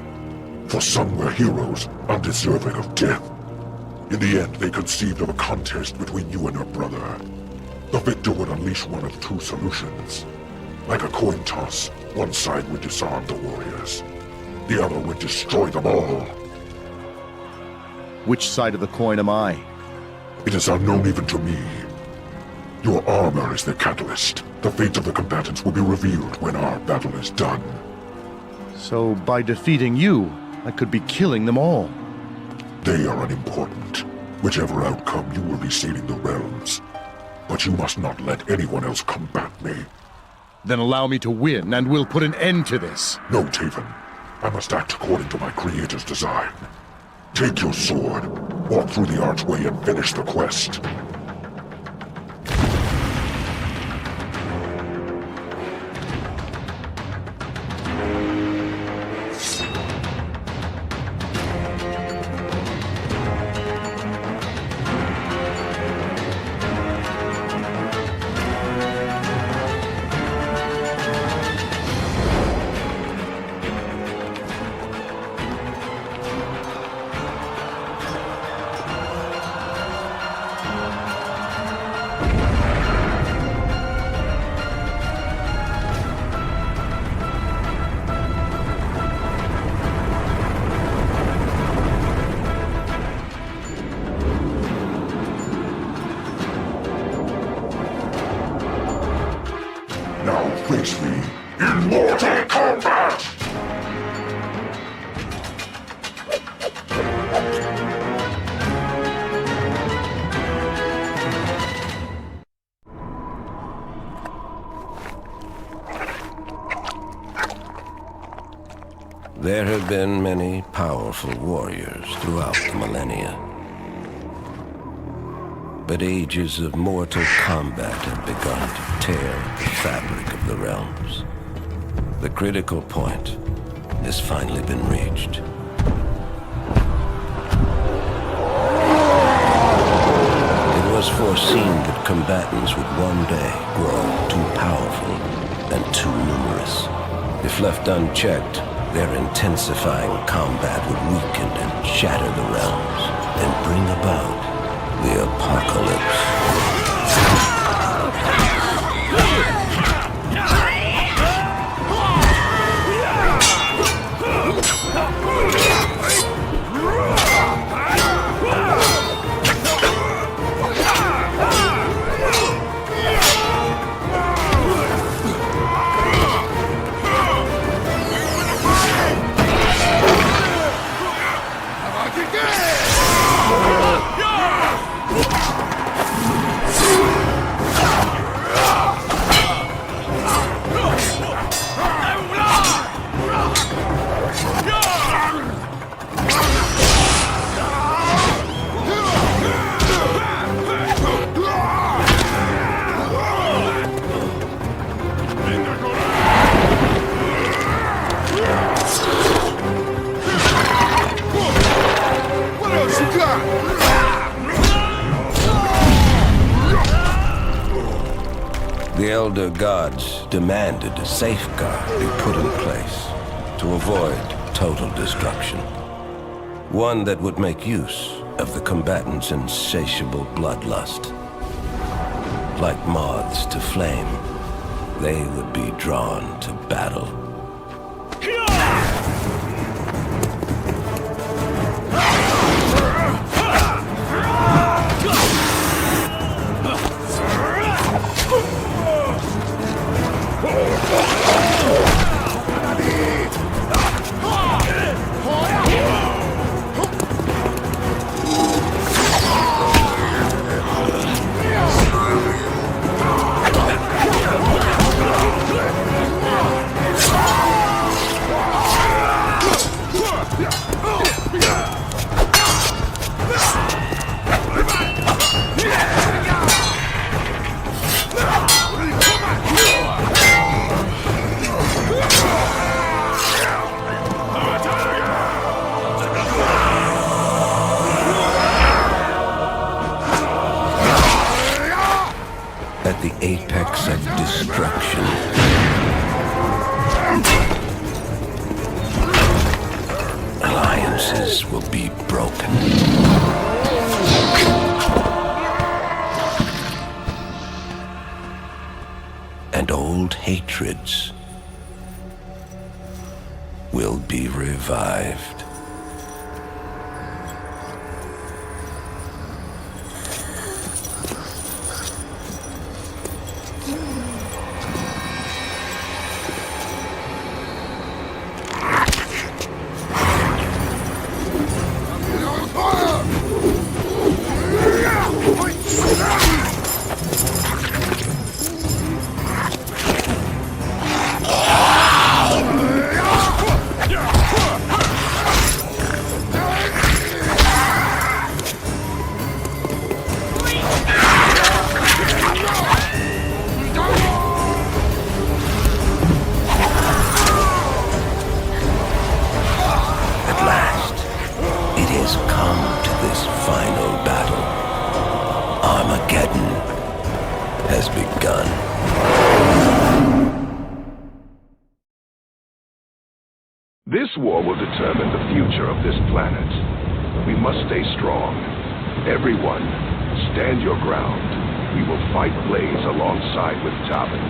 For some were heroes, undeserving of death. In the end, they conceived of a contest between you and your brother. The victor would unleash one of two solutions. Like a coin toss, one side would disarm the warriors. The other would destroy them all. Which side of the coin am I? It is unknown even to me. Your armor is the catalyst. The fate of the combatants will be revealed when our battle is done. So by defeating you, I could be killing them all. They are unimportant. Whichever outcome, you will be saving the realms. But you must not let anyone else combat me. Then allow me to win, and we'll put an end to this. No, Taven. I must act according to my creator's design. Take your sword, walk through the archway, and finish the quest. Face me in mortal combat! There have been many powerful warriors throughout the millennia. But ages of mortal combat have begun to tear the fabric of the realms. The critical point has finally been reached. It was foreseen that combatants would one day grow too powerful and too numerous. If left unchecked, their intensifying combat would weaken and shatter the realms and bring about the apocalypse. The Elder Gods demanded a safeguard be put in place to avoid total destruction. One that would make use of the combatants' insatiable bloodlust. Like moths to flame, they would be drawn to battle. At the apex of destruction, alliances will be broken. And old hatreds will be revived. Armageddon has begun. This war will determine the future of this planet. We must stay strong. Everyone, stand your ground. We will fight Blaze alongside with Tobin.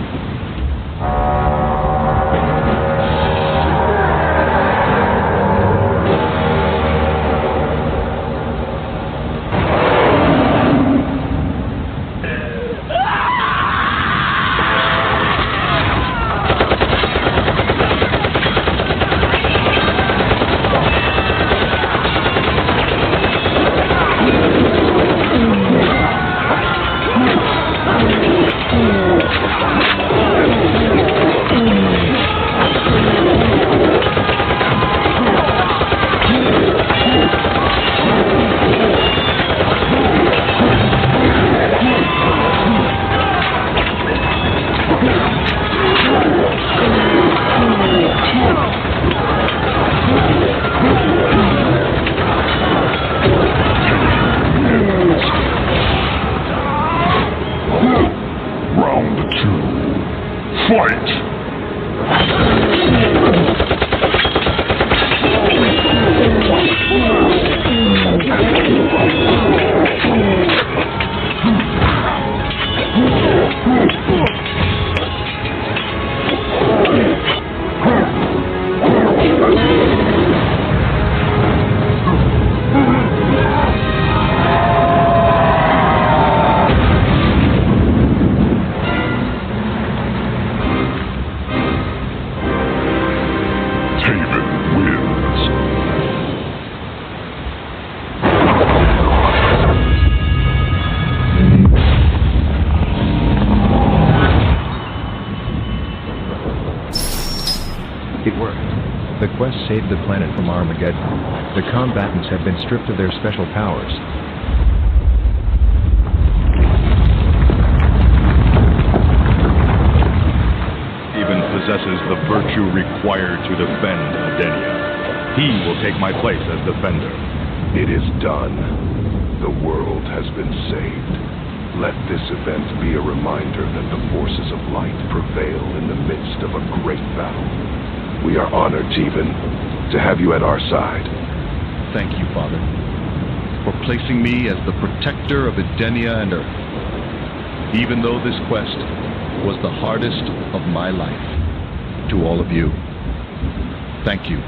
Saved the planet from Armageddon. The combatants have been stripped of their special powers. Even possesses the virtue required to defend Edenia. He will take my place as defender. It is done. The world has been saved. Let this event be a reminder that the forces of light prevail in the midst of a great battle. We are honored, Teven, to have you at our side. Thank you, Father, for placing me as the protector of Edenia and Earth. Even though this quest was the hardest of my life, to all of you, thank you.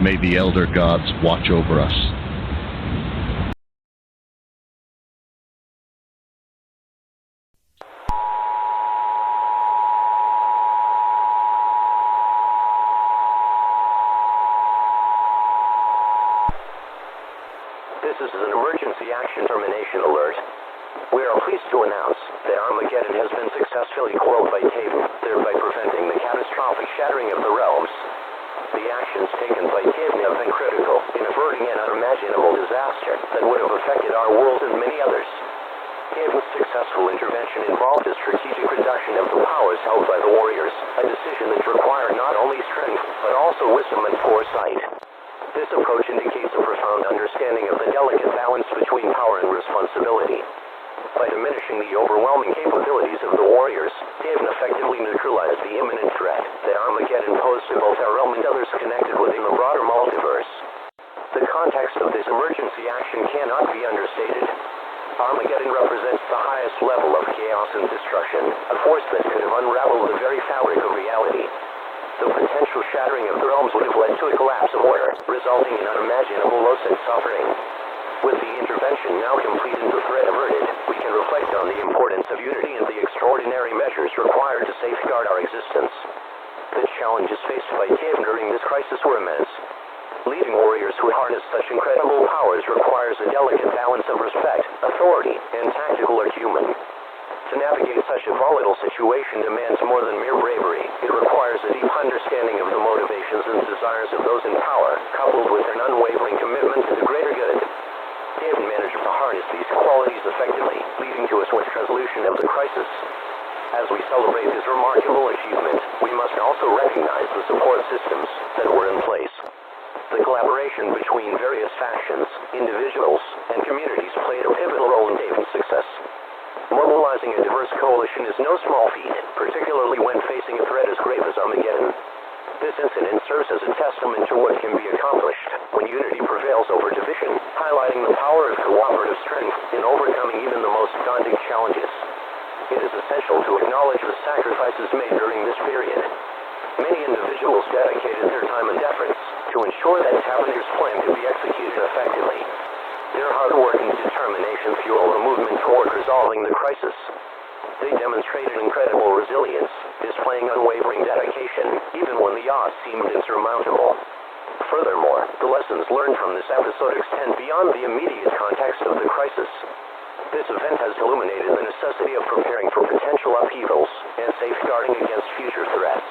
May the Elder Gods watch over us. This is an emergency action termination alert. We are pleased to announce that Armageddon has been successfully quelled by Taven, thereby preventing the catastrophic shattering of the realms. the actions taken by Taven have been critical in averting an unimaginable disaster that would have affected our world and many others. Taven's successful intervention involved a strategic reduction of the powers held by the warriors, a decision that required not only strength, but also wisdom and foresight. This approach indicates a profound understanding of the delicate balance between power and responsibility. By diminishing the overwhelming capabilities of the warriors, Taven effectively neutralized the imminent threat that Armageddon posed to both our realm and others connected within the broader multiverse. The context of this emergency action cannot be understated. Armageddon represents the highest level of chaos and destruction, a force that could have unraveled the very fabric of reality. The potential shattering of the realms would have led to a collapse of order, resulting in unimaginable loss and suffering. With the intervention now complete and the threat averted, we can reflect on the importance of unity and the extraordinary measures required to safeguard our existence. The challenges faced by Taven during this crisis were immense. Leading warriors who harness such incredible powers requires a delicate balance of respect, authority, and tactical acumen. To navigate such a volatile situation demands more than mere bravery. It requires a deep understanding of the motivations and desires of those in power, coupled with an unwavering commitment to the greater good. Taven managed to harness these qualities effectively, leading to a swift resolution of the crisis. As we celebrate this remarkable achievement, we must also recognize the support systems that were in place. The collaboration between various factions, individuals, and communities played a pivotal role in Taven's success. Mobilizing a diverse coalition is no small feat, particularly when facing a threat as grave as Armageddon. This incident serves as a testament to what can be accomplished when unity prevails over division, highlighting the power of cooperative strength in overcoming even the most daunting challenges. It is essential to acknowledge the sacrifices made during this period. Many individuals dedicated their time and efforts to ensure that Tavener's plan could be executed effectively. Their hard work and determination fueled the movement toward resolving the crisis. They demonstrated incredible resilience, displaying unwavering dedication, even when the odds seemed insurmountable. Furthermore, the lessons learned from this episode extend beyond the immediate context of the crisis. This event has illuminated the necessity of preparing for potential upheavals and safeguarding against future threats.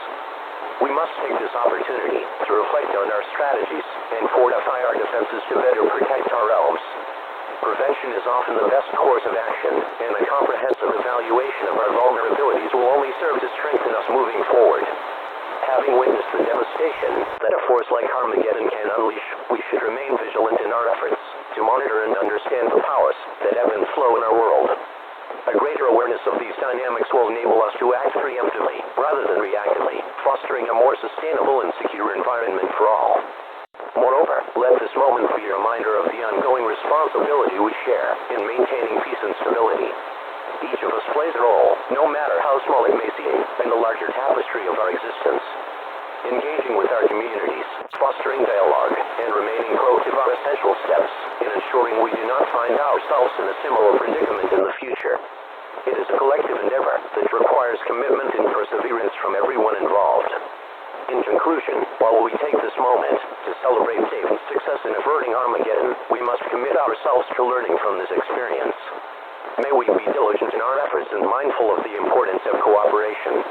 We must take this opportunity to reflect on our strategies and fortify our defenses to better protect our realms. Prevention is often the best course of action, and a comprehensive evaluation of our vulnerabilities will only serve to strengthen us moving forward. Having witnessed the devastation that a force like Armageddon can unleash, we should remain vigilant in our efforts to monitor and understand the powers that ebb and flow in our world. A greater awareness of these dynamics will enable us to act preemptively, rather than reactively, fostering a more sustainable and secure environment for all. Moreover, let this moment be a reminder of the ongoing responsibility we share in maintaining peace and stability. Each of us plays a role, no matter how small it may seem, in the larger tapestry of our existence. Engaging with our communities, fostering dialogue, and remaining proactive are essential steps in ensuring we do not find ourselves in a similar predicament in the future. It is a collective endeavor that requires commitment and perseverance from everyone involved. In conclusion, while we take this moment to celebrate Taven's success in averting Armageddon, we must commit ourselves to learning from this experience. May we be diligent in our efforts and mindful of the importance of cooperation.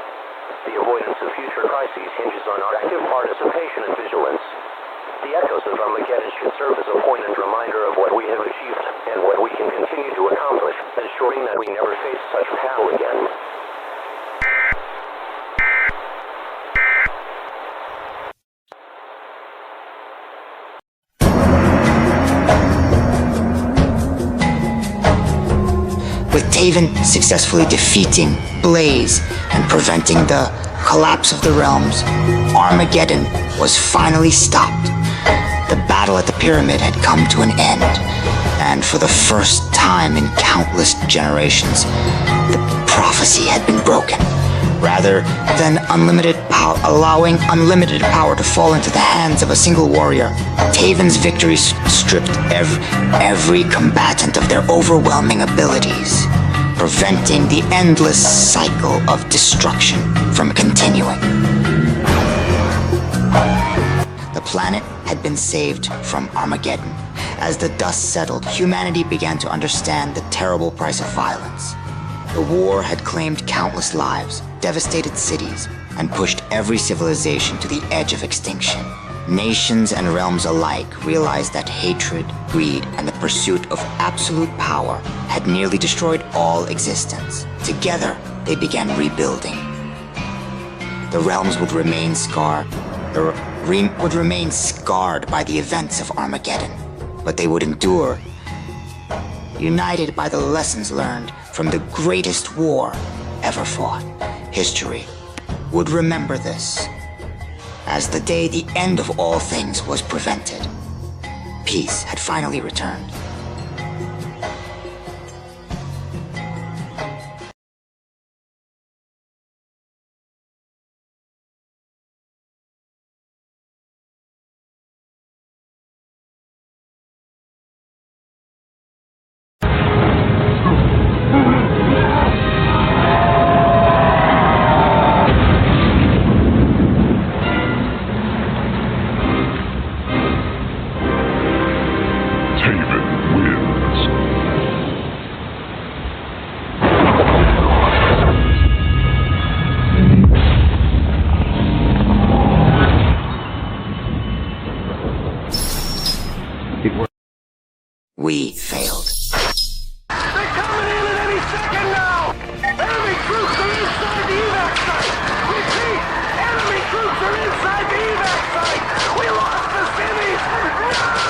The avoidance of future crises hinges on our active participation and vigilance. The echoes of Armageddon should serve as a poignant reminder of what we have achieved and what we can continue to accomplish, ensuring that we never face such peril again. With Taven successfully defeating Blaze and preventing the collapse of the realms, Armageddon was finally stopped. The battle at the pyramid had come to an end, and for the first time in countless generations, the prophecy had been broken. Rather than allowing unlimited power to fall into the hands of a single warrior, Taven's victory stripped every combatant of their overwhelming abilities, preventing the endless cycle of destruction from continuing. The planet had been saved from Armageddon. As the dust settled, humanity began to understand the terrible price of violence. The war had claimed countless lives, devastated cities, and pushed every civilization to the edge of extinction. Nations and realms alike realized that hatred, greed, and the pursuit of absolute power had nearly destroyed all existence. Together, they began rebuilding. The realms would remain scarred by the events of Armageddon, but they would endure, united by the lessons learned from the greatest war ever fought. History would remember this as the day the end of all things was prevented. Peace had finally returned. We failed. They're coming in at any second now! Enemy troops are inside the evac site! Repeat! Enemy troops are inside the evac site! We lost the cities! No!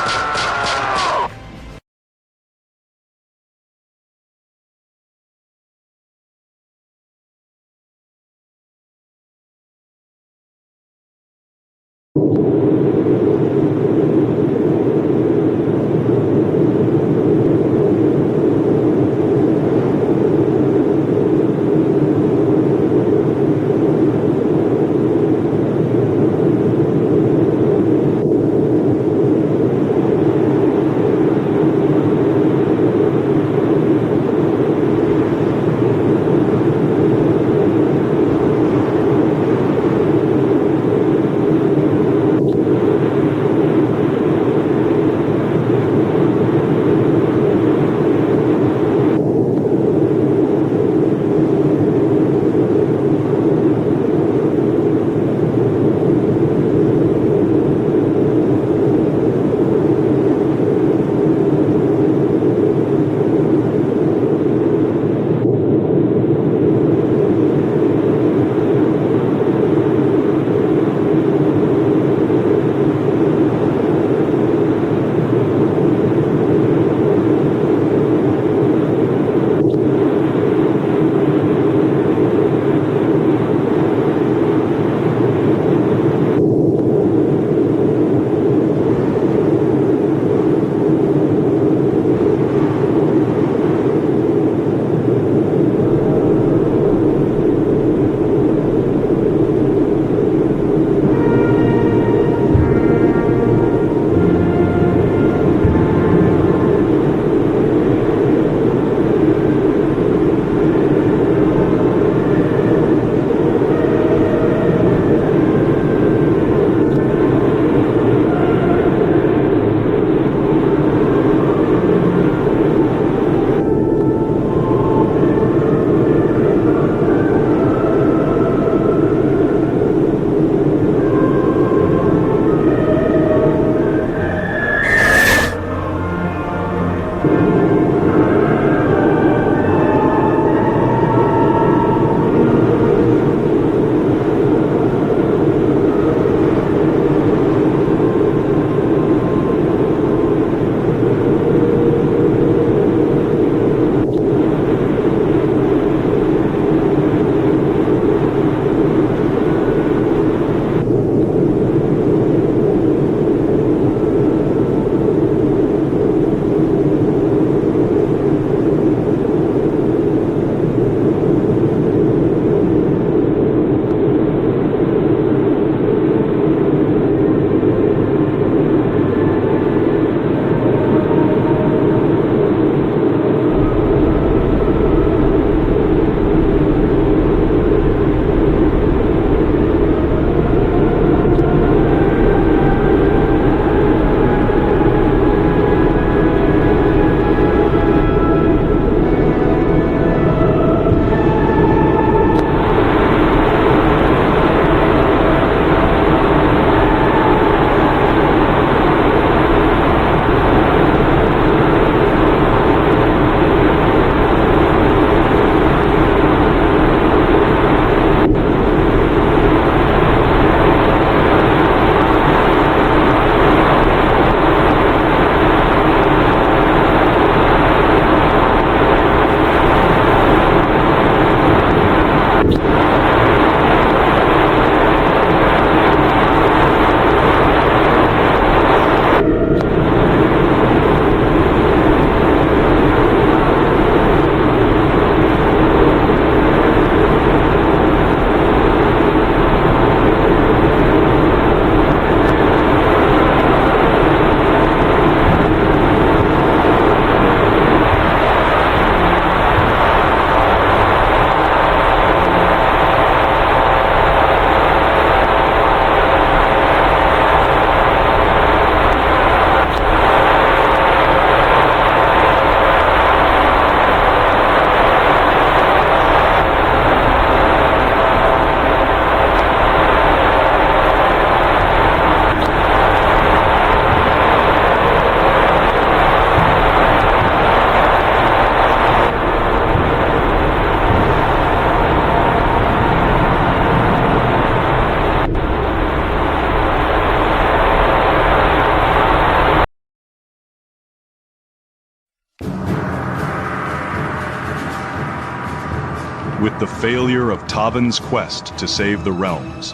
with the failure of Tavan's quest to save the realms,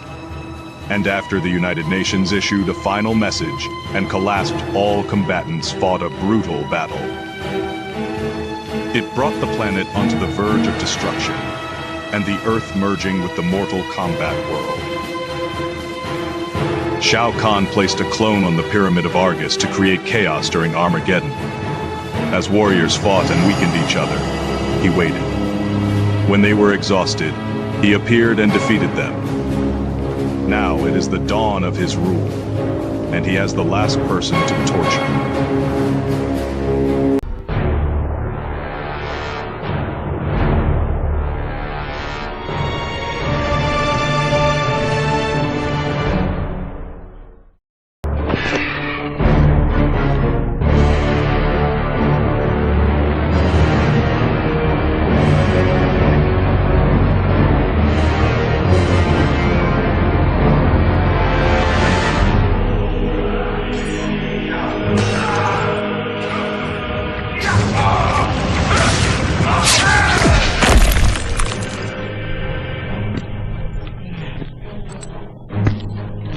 and after the United Nations issued a final message and collapsed, all combatants fought a brutal battle. It brought the planet onto the verge of destruction, and the Earth merging with the mortal combat world. Shao Kahn placed a clone on the Pyramid of Argus to create chaos during Armageddon. As warriors fought and weakened each other, he waited. When they were exhausted, he appeared and defeated them. Now it is the dawn of his rule, and he has the last person to torture.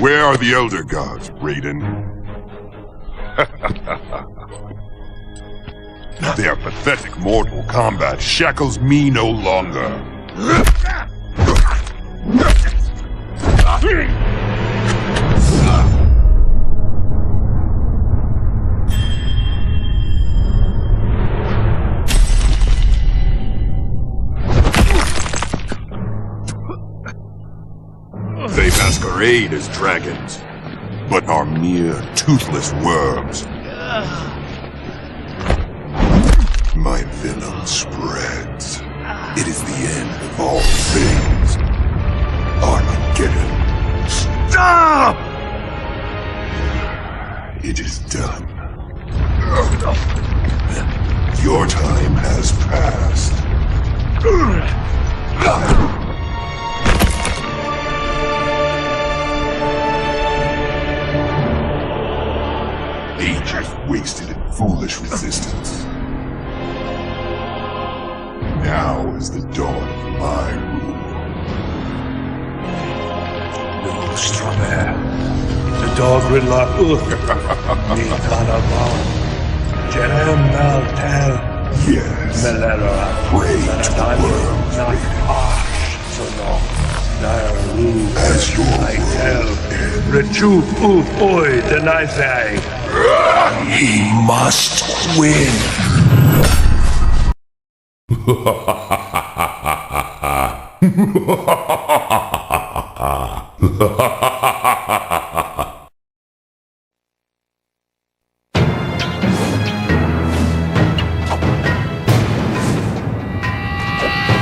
Where are the Elder Gods, Raiden? Their pathetic mortal combat shackles me no longer. They masquerade as dragons, but are mere toothless worms. My venom spreads. It is the end of all things. Armageddon. Stop! It is done. Your time has passed. Ages wasted in foolish resistance. Now is the dawn of my rule. No Stramer. The dog riddler Jerem Maltel. Yes. Pray to the world. As your world Rechup Uf Oi Denizai. He must win.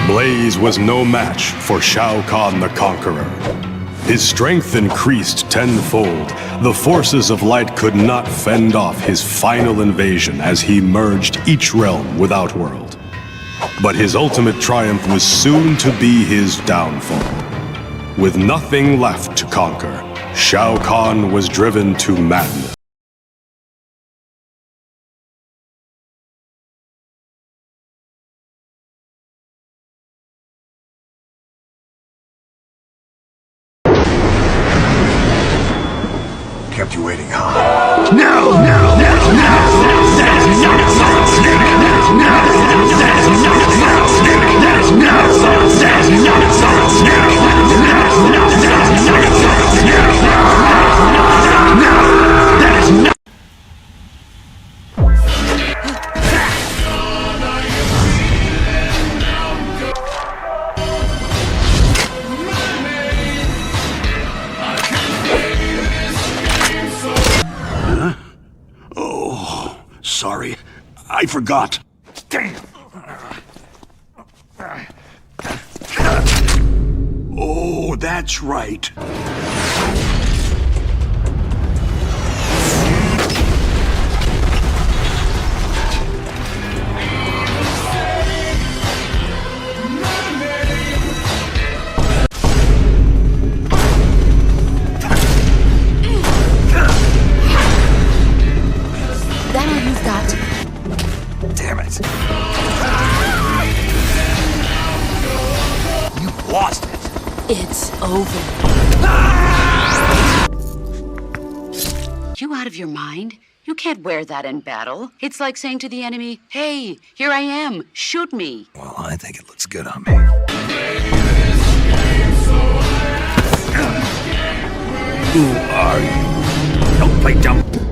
Blaze was no match for Shao Kahn the Conqueror. His strength increased tenfold. The forces of light could not fend off his final invasion as he merged each realm with Outworld. But his ultimate triumph was soon to be his downfall. With nothing left to conquer, Shao Kahn was driven to madness. Kept you waiting, huh? No! Sorry, I forgot. Damn! Oh, that's right. Damn it. It's over. You out of your mind? You can't wear that in battle. It's like saying to the enemy, hey, here I am, shoot me. Well, I think it looks good on me. Who are you? Don't play dumb.